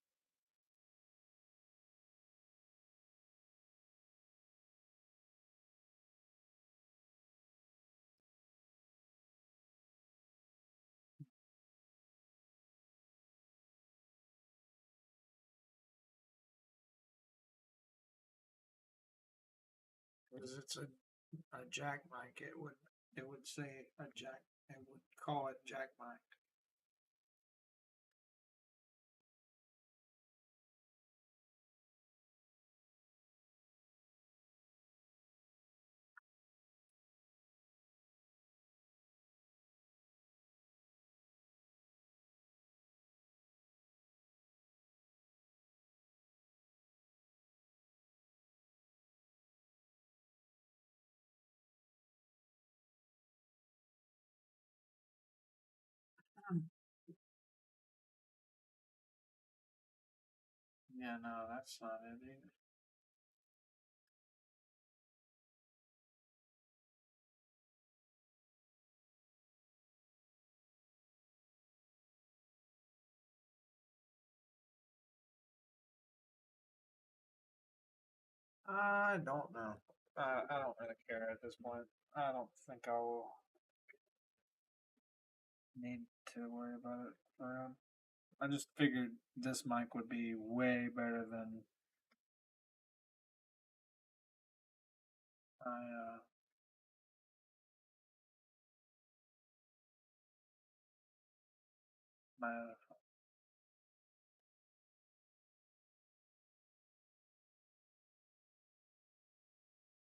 Because it's a jack mic, it would say a jack. It would call it jack mic. Yeah, no, that's not it either. I don't know. I don't really care at this point. I don't think I will need to worry about it around. I just figured this mic would be way better than my my other phone.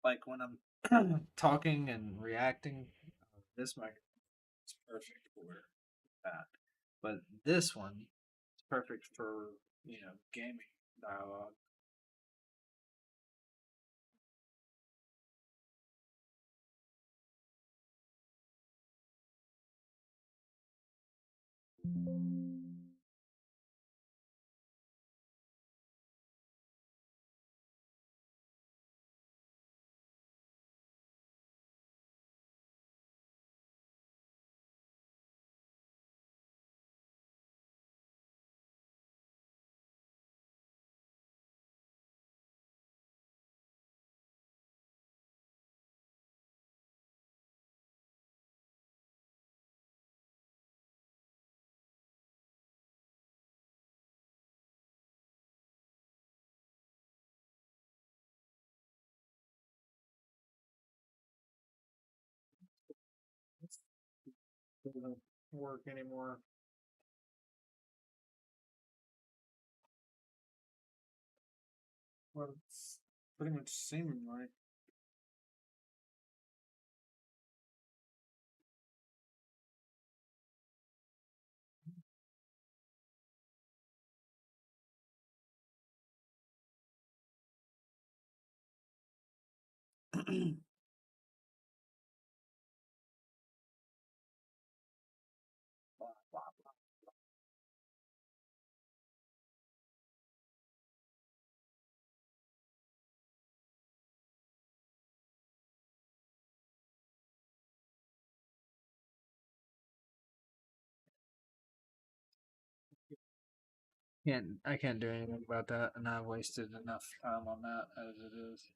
Like when I'm talking and reacting, this mic is perfect for that. But this one is perfect for gaming dialogue. It doesn't work anymore. Well, it's pretty much seeming like. Blah, blah, blah. I can't do anything about that, and I've wasted enough time on that as it is.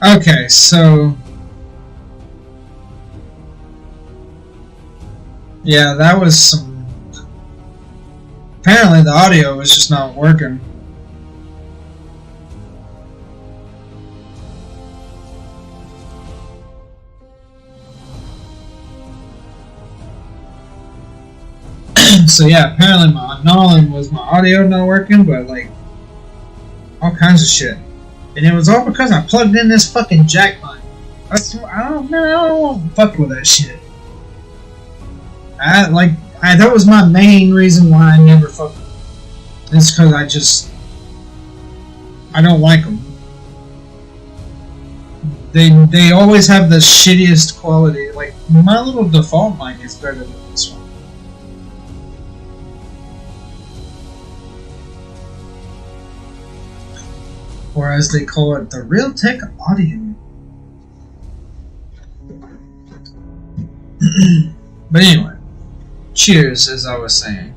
Okay, so yeah, that was some. Apparently, the audio was just not working. So yeah, apparently not only was my audio not working, but like all kinds of shit. And it was all because I plugged in this fucking jack line. I don't want to fuck with that shit. That was my main reason why I never fucked with them. It's because I don't like them. They always have the shittiest quality. Like, my little default mic is better than this one. Or as they call it, the Realtek Audio. But anyway, cheers, as I was saying.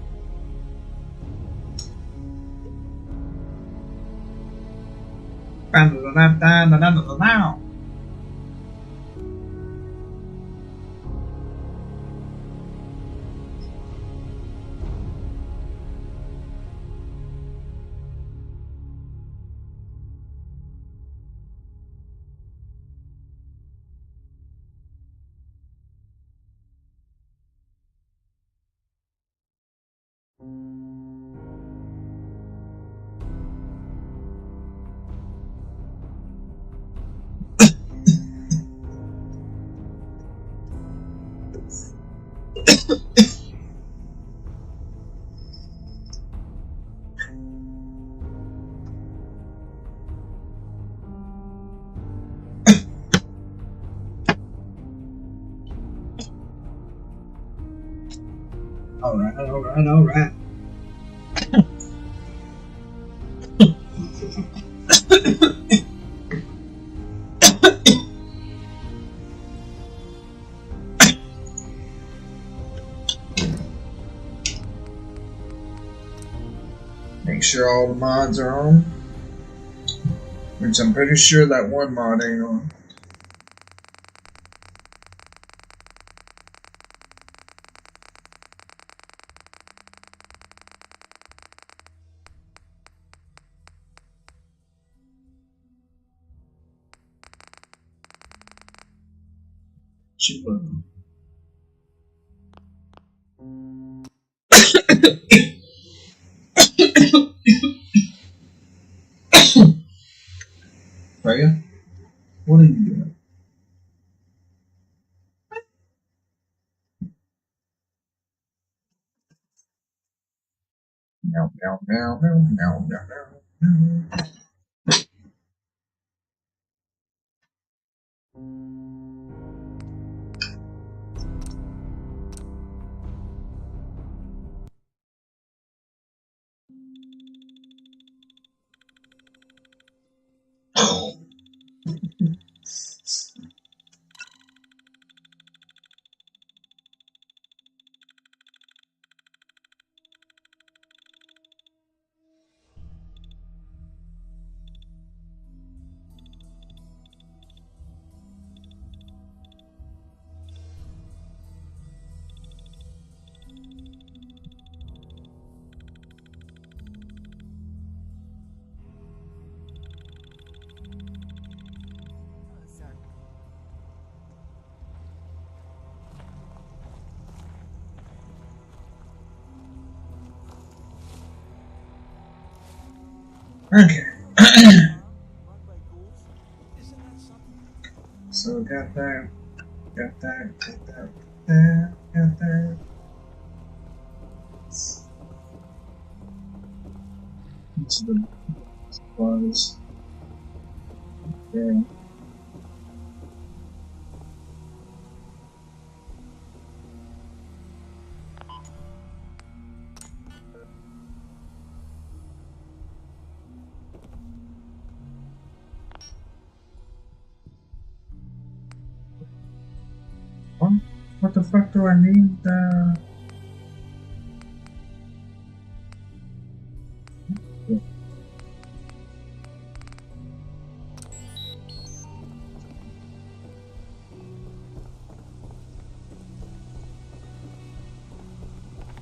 Alright. Make sure all the mods are on. Which I'm pretty sure that one mod ain't on. Freya? What are you doing? Meow, meow, meow, meow, meow, meow, meow. Okay. So got that. Got that. Each of the supplies. Yeah. What the fuck do I need?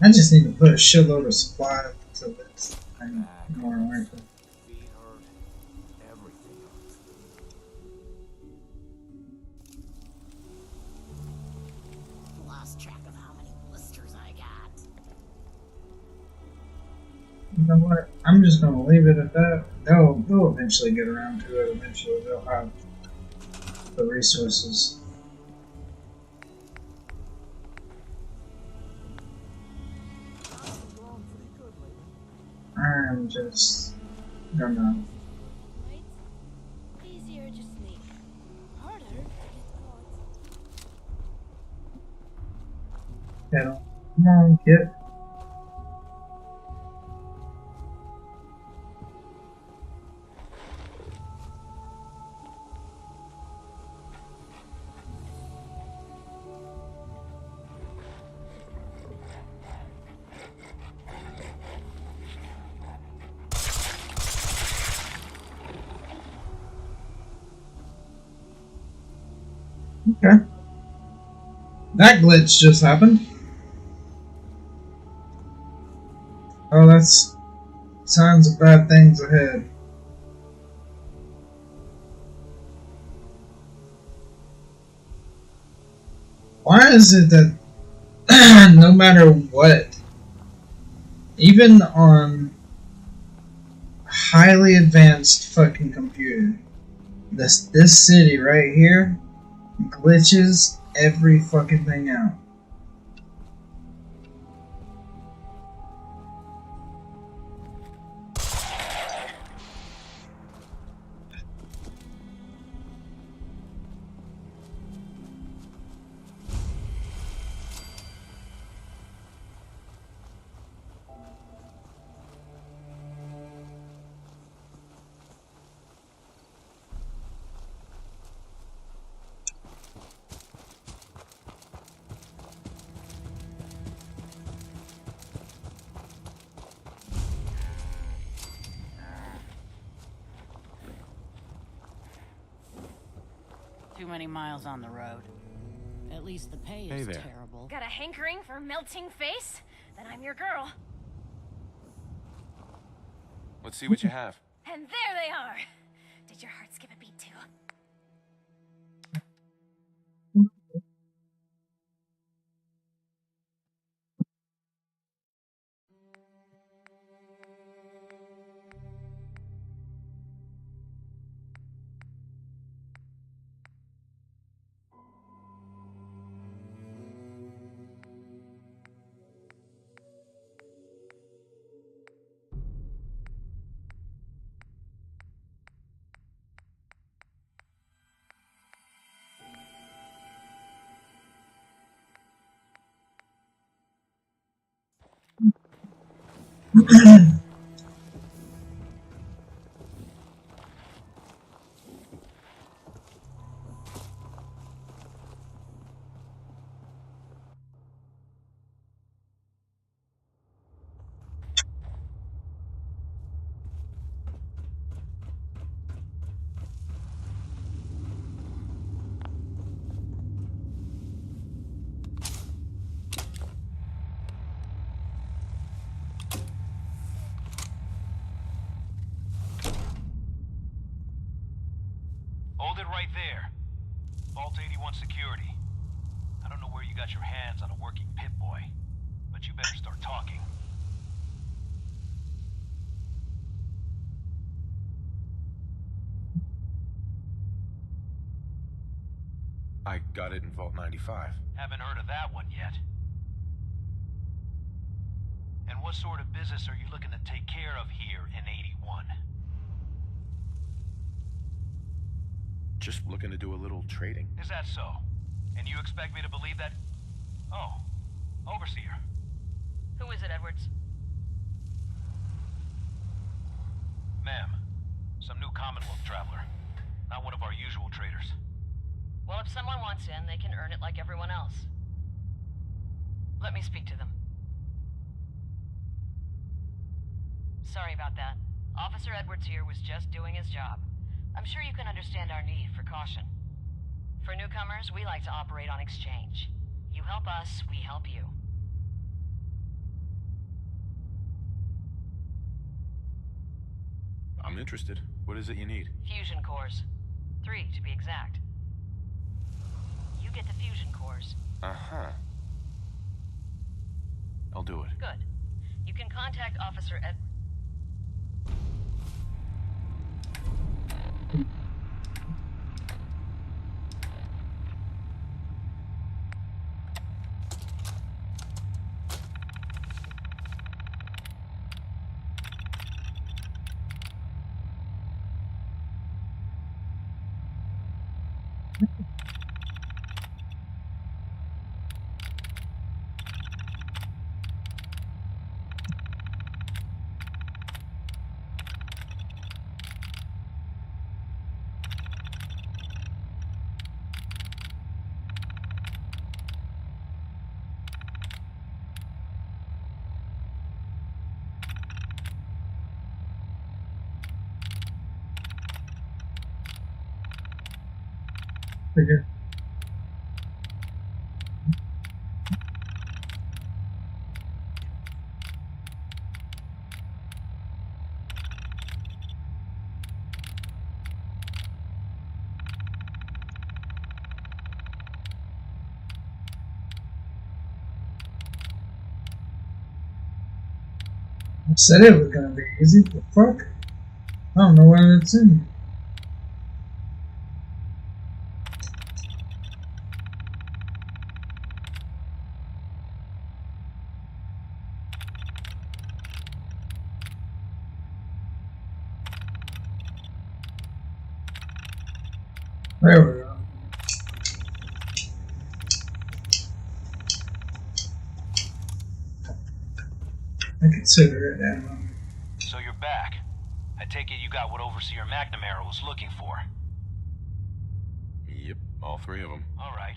I just need to put a shitload of supply to this thing more rifle. Lost track of how many blisters I got. You know what? I'm just gonna leave it at that. They'll eventually get around to it. Eventually they'll have the resources. I'm just gonna. Easier to sneak. Harder to get caught. Come on, kid. Okay. That glitch just happened. Oh, that's signs of bad things ahead. Why is it that no matter what, even on highly advanced fucking computer, this city right here glitches every fucking thing out. Too many miles on the road. At least the pay is terrible. Got a hankering for melting face? Then I'm your girl. Let's see what you have. And there they are. Did your heart skip a beat too? Hold it right there. Vault 81 security. I don't know where you got your hands on a working Pip-Boy, but you better start talking. I got it in Vault 95. Haven't heard of that one yet. And what sort of business are you looking to take care of here in 81? Just looking to do a little trading. Is that so? And you expect me to believe that? Oh, Overseer. Who is it, Edwards? Ma'am, some new Commonwealth traveler. Not one of our usual traders. Well, if someone wants in, they can earn it like everyone else. Let me speak to them. Sorry about that. Officer Edwards here was just doing his job. I'm sure you can understand our need for caution. For newcomers, we like to operate on exchange. You help us, we help you. I'm interested. What is it you need? Fusion cores. 3, to be exact. You get the fusion cores. Uh-huh. I'll do it. Good. You can contact Officer Ed... Figure. I said it was gonna be easy. The fuck? I don't know where it's in. There we go. I consider it ammo. So you're back. I take it you got what Overseer McNamara was looking for. Yep, all 3 of them. All right.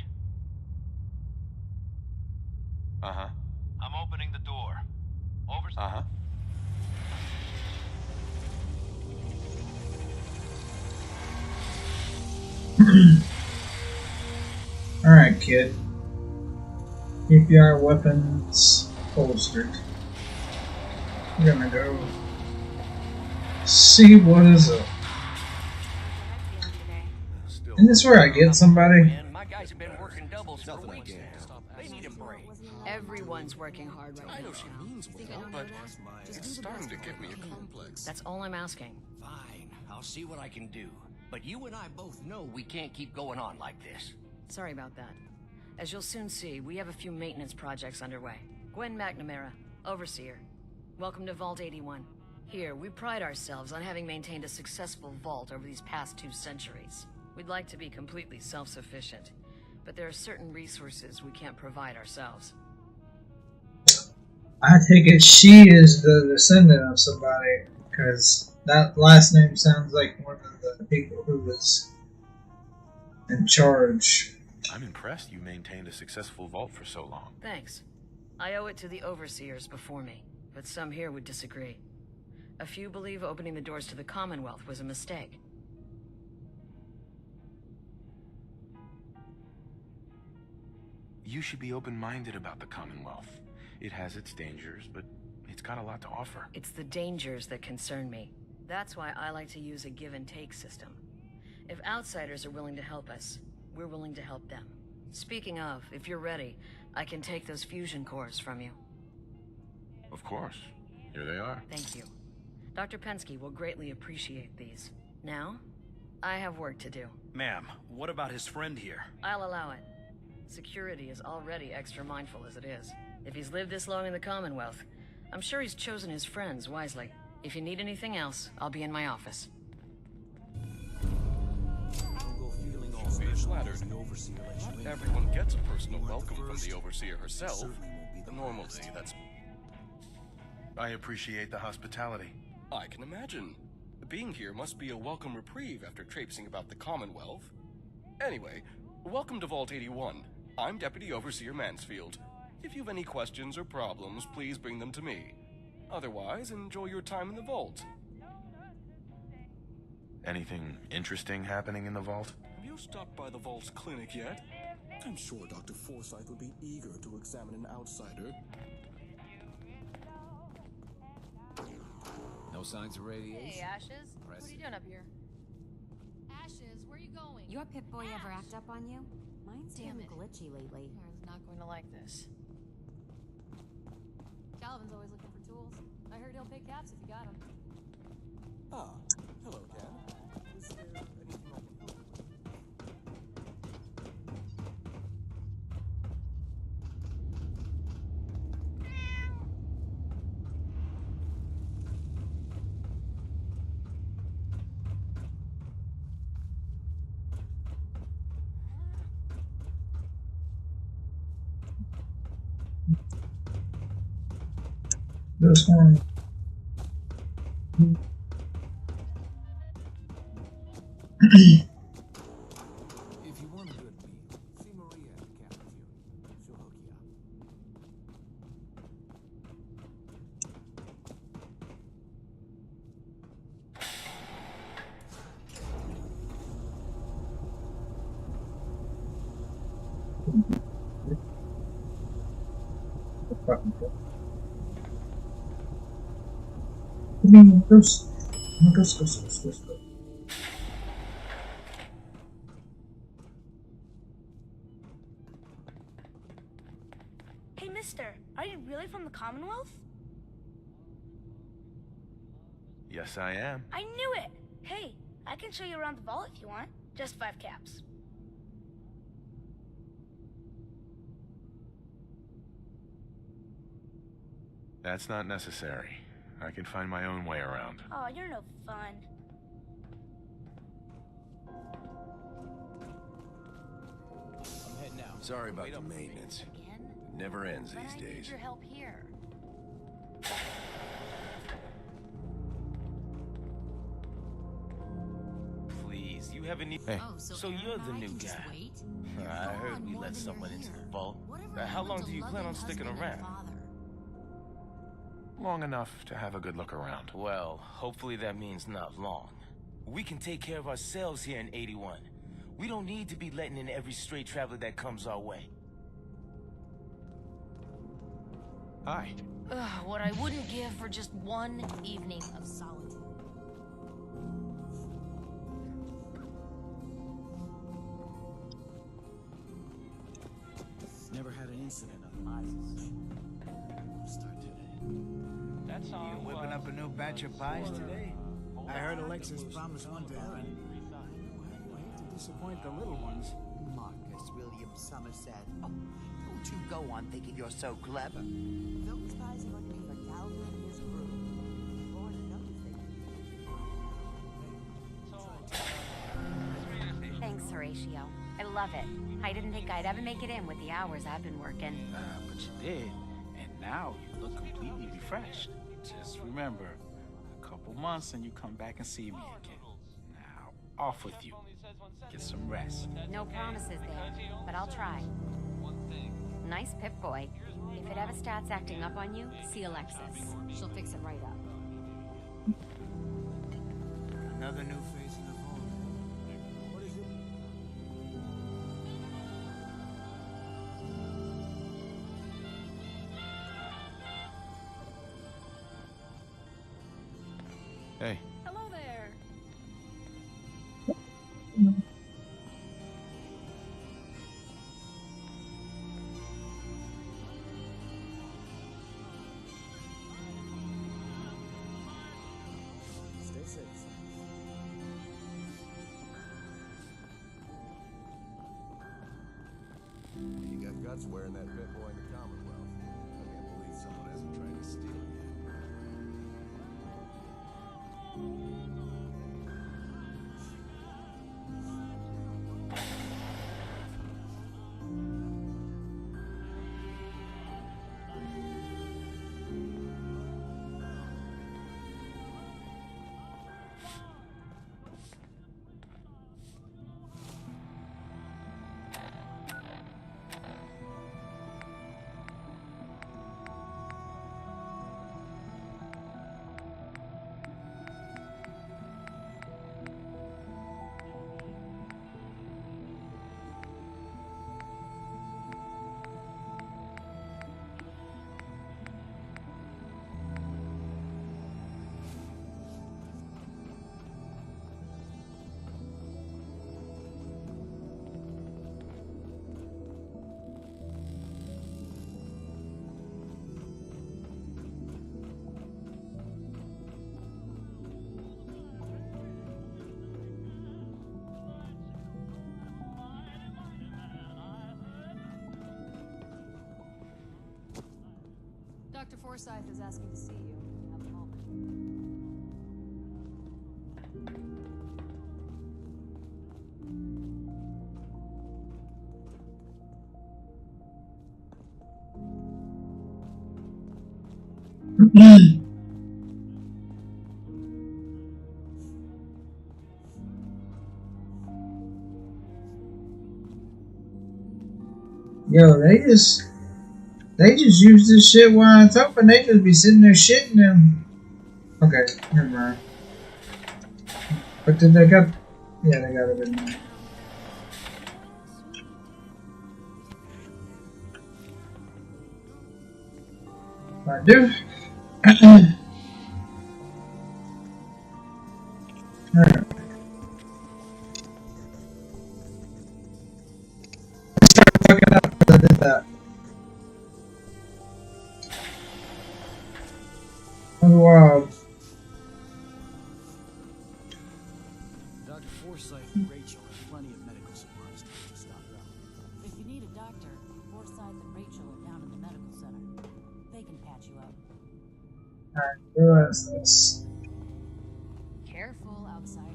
Uh-huh. I'm opening the door. Uh-huh. Alright, kid. Keep your weapons holstered. We're gonna go see what is up. Isn't this where I get somebody? My guys have been working doubles for weeks now. They need a break. Everyone's working hard right now. I know she means well, but it's starting to give me a complex. That's all I'm asking. Fine, I'll see what I can do. But you and I both know we can't keep going on like this. Sorry about that. As you'll soon see, we have a few maintenance projects underway. Gwen McNamara, Overseer. Welcome to Vault 81. Here, we pride ourselves on having maintained a successful vault over these past 2 centuries. We'd like to be completely self-sufficient, but there are certain resources we can't provide ourselves. I take it she is the descendant of somebody, because that last name sounds like one of the people who was in charge. I'm impressed you maintained a successful vault for so long. Thanks. I owe it to the Overseers before me, but some here would disagree. A few believe opening the doors to the Commonwealth was a mistake. You should be open-minded about the Commonwealth. It has its dangers, but it's got a lot to offer. It's the dangers that concern me. That's why I like to use a give-and-take system. If outsiders are willing to help us, we're willing to help them. Speaking of, if you're ready, I can take those fusion cores from you. Of course. Here they are. Thank you. Dr. Pensky will greatly appreciate these. Now, I have work to do. Ma'am, what about his friend here? I'll allow it. Security is already extra mindful as it is. If he's lived this long in the Commonwealth, I'm sure he's chosen his friends wisely. If you need anything else, I'll be in my office. Flattered. Not everyone gets a personal welcome from the Overseer herself. Normally, that's... I appreciate the hospitality. I can imagine. Being here must be a welcome reprieve after traipsing about the Commonwealth. Anyway, welcome to Vault 81. I'm Deputy Overseer Mansfield. If you've any questions or problems, please bring them to me. Otherwise, enjoy your time in the vault. Anything interesting happening in the vault? Have you stopped by the vault's clinic yet? I'm sure Dr. Forsyth would be eager to examine an outsider. No signs of radiation? Hey, Ashes. What are you doing up here? Ashes, where are you going? Your Pip-Boy ever act up on you? Mine's Damn been it. glitchy lately. Karen's not going to like this. Calvin's always looking for tools. I heard he'll pay caps if you got them. Ah, hello, Ken. Is there anything I can help with? This one. If you want a good meal, see Maria at the cafeteria. She'll hook you up. Go. Hey, mister, are you really from the Commonwealth? Yes, I am. I knew it! Hey, I can show you around the vault if you want. Just 5 caps. That's not necessary. I can find my own way around. Oh, you're no fun. I'm heading out. Sorry about the maintenance. Again? It never ends But these I need days. your help here. Please, you haven't even. Hey. Oh, so you're Aaron the and I new can just guy. wait? I Go heard on we more let than someone you're into the here. vault. Whatever How long happened do to you plan on loving sticking husband and around? father? Long enough to have a good look around. Well, hopefully that means not long. We can take care of ourselves here in 81. We don't need to be letting in every stray traveler that comes our way. Hi. Ugh, what I wouldn't give for just one evening of solitude. Never had an incident of my start today. That's all. You whipping up a new batch of pies today? I heard Alexis promised one to Aaron. I hate to disappoint the little ones. Marcus William Somerset. Oh, don't you go on thinking you're so clever. Those pies are going to be for Calvin and his crew. Lord knows they Thanks, Horatio. I love it. I didn't think I'd ever make it in with the hours I've been working. But you did, and now you look completely refreshed. Just remember, a couple months and you come back and see me again. Now, off with you. Get some rest. No promises there, but I'll try. Nice Pip-Boy. If it ever starts acting up on you, see Alexis. She'll fix it right up. Another new face in the vault. What is it? Hey. Hello there. Stay safe. You got guts wearing that Pip-Boy in the Commonwealth. I can't believe someone hasn't tried to steal you. Dr. Forsyth is asking to see you. Have a moment. Yo, they just use this shit while it's open. They just be sitting there shitting them. Okay, never mind. But did they got? Yeah, they got it in there. I do. Alright. Fucking up. I did that. That's wild. Dr. Forsyth and Rachel have plenty of medical supplies to stock up. If you need a doctor, Forsyth and Rachel are down in the medical center. They can patch you up. Alright, realize this. Careful, outsider.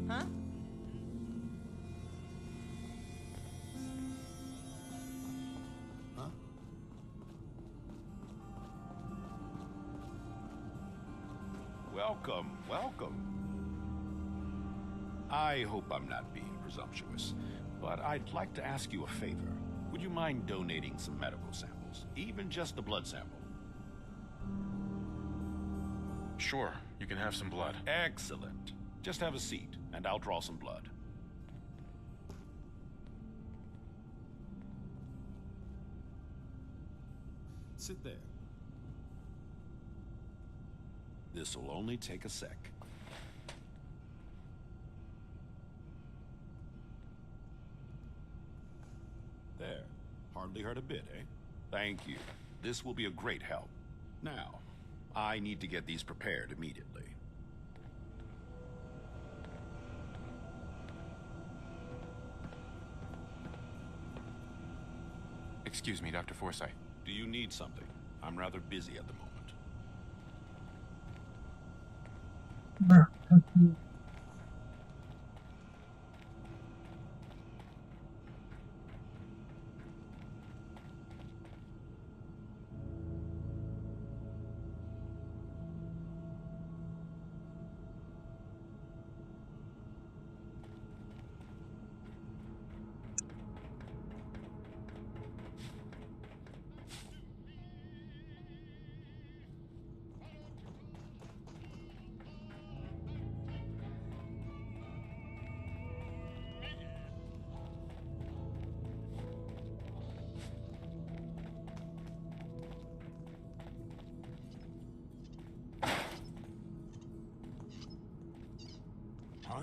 Huh? Huh? Welcome, welcome. I hope I'm not being presumptuous, but I'd like to ask you a favor. Would you mind donating some medical samples, even just a blood sample? Sure, you can have some blood. Excellent. Just have a seat, and I'll draw some blood. Sit there. This'll only take a sec. There. Hardly hurt a bit, eh? Thank you. This will be a great help. Now, I need to get these prepared immediately. Excuse me, Dr. Forsyth. Do you need something? I'm rather busy at the moment. Huh?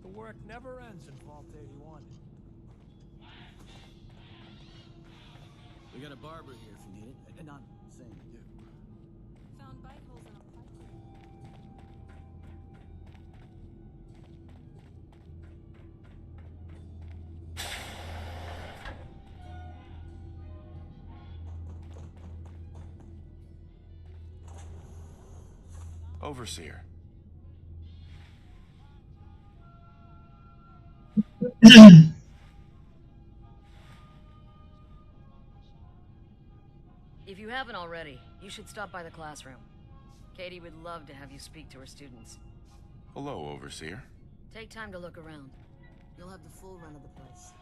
The work never ends in Vault 81. We got a barber here if you need it. Not saying you do. Found bite holes in a pipe. Overseer. If you haven't already, you should stop by the classroom. Katie would love to have you speak to her students. Hello, Overseer. Take time to look around. You'll have the full run of the place.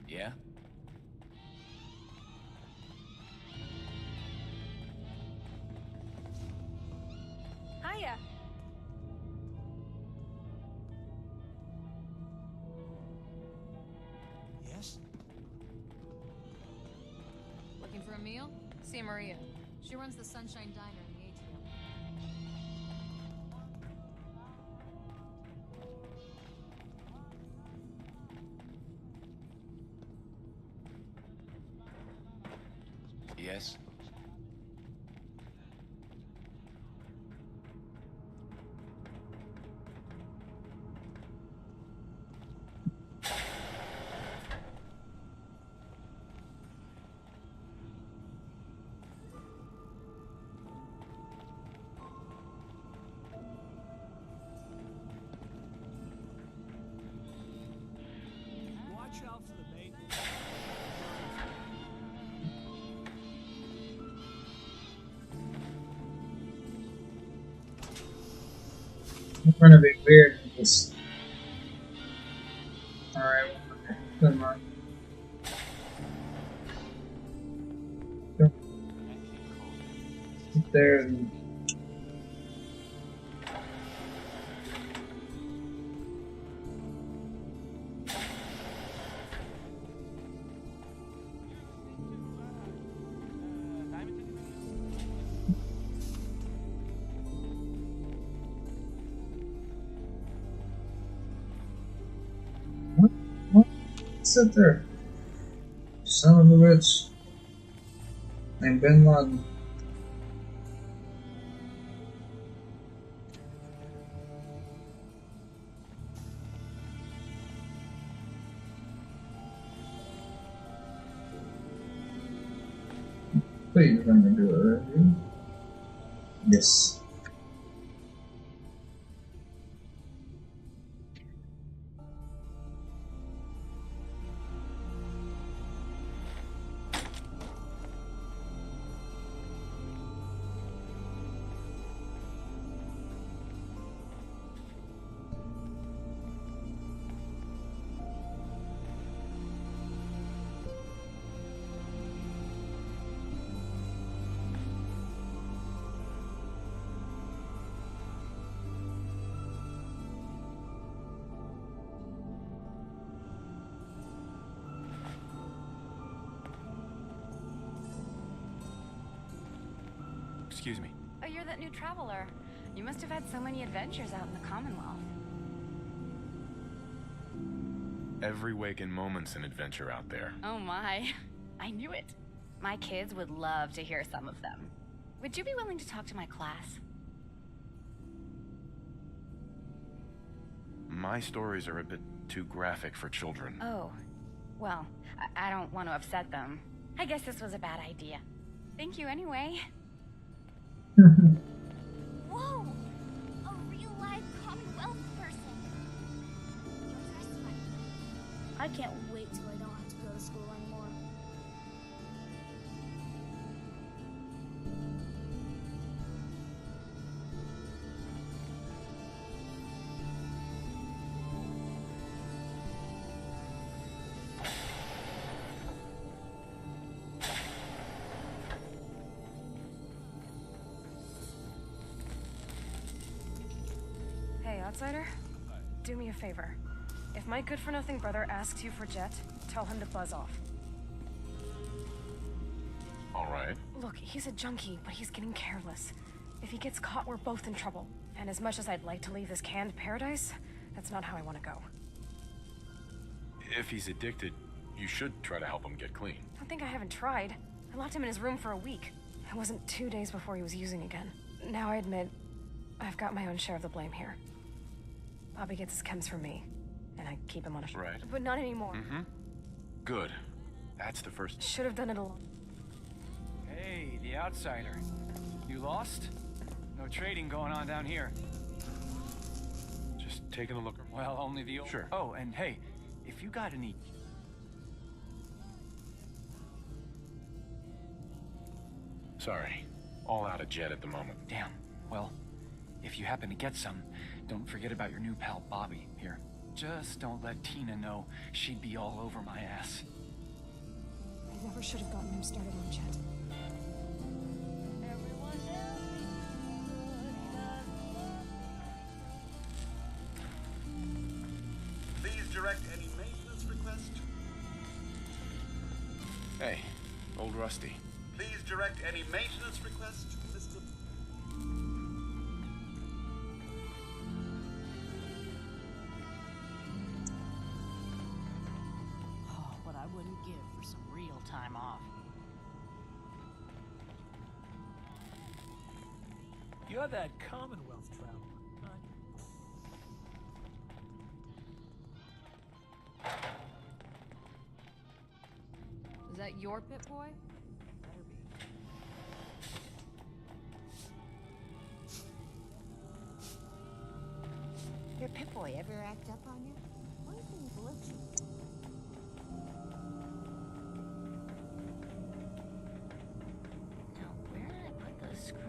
Yeah? Hiya. Camille? See Maria. She runs the Sunshine Diner in the atrium. Yes? Watch out for the maintenance. I'm gonna be weird in this. Alright, never mind. Go. Sit there and sit there. Son of a bitch. Named Bin Laden. Please, I'm gonna do it, right? Yes. Excuse me. Oh, you're that new traveler. You must have had so many adventures out in the Commonwealth. Every waking moment's an adventure out there. Oh my. I knew it. My kids would love to hear some of them. Would you be willing to talk to my class? My stories are a bit too graphic for children. Oh. Well, I don't want to upset them. I guess this was a bad idea. Thank you anyway. Whoa! A real live Commonwealth person. You're dressed funny. I can't wait till I don't have to go to school anymore. Hey, outsider. Do me a favor. If my good-for-nothing brother asks you for Jet, tell him to buzz off. Alright. Look, he's a junkie, but he's getting careless. If he gets caught, we're both in trouble. And as much as I'd like to leave this canned paradise, that's not how I want to go. If he's addicted, you should try to help him get clean. I think I haven't tried. I locked him in his room for a week. It wasn't 2 days before he was using again. Now I admit, I've got my own share of the blame here. Bobby gets his chems from me, and I keep him on a Right. But not anymore. Mm-hmm. Good. That's the first. Should have done it alone. Hey, the outsider. You lost? No trading going on down here. Just taking a look. Well, only the old... Sure. Oh, and hey, if you got any... Sorry. All out of Jet at the moment. Damn. Well, if you happen to get some, don't forget about your new pal, Bobby, here. Just don't let Tina know. She'd be all over my ass. I never should have gotten him started on Jet. Please direct any maintenance request. Hey, old Rusty. Please direct any maintenance requests to Mr. Oh, what I wouldn't give for some real time off. You're that Commonwealth traveler. Is that your Pip-Boy? Better be. Your Pip-Boy ever act up on you? What if he blows you? Now, where did I put those screws?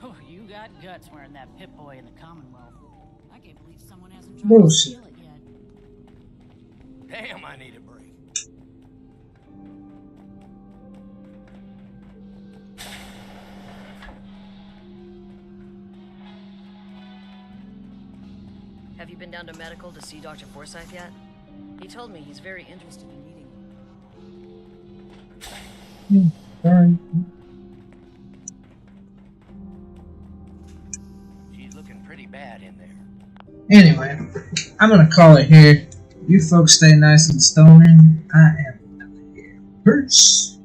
Oh, you got guts wearing that Pip-Boy in the Commonwealth. I can't believe someone hasn't tried to Bullshit. steal it yet. Damn, I need a break. Have you been down to medical to see Dr. Forsyth yet? He told me he's very interested in meeting you. Sorry. She's looking pretty bad in there. Anyway, I'm gonna call it here. You folks stay nice and stony. I am out of here. Peace.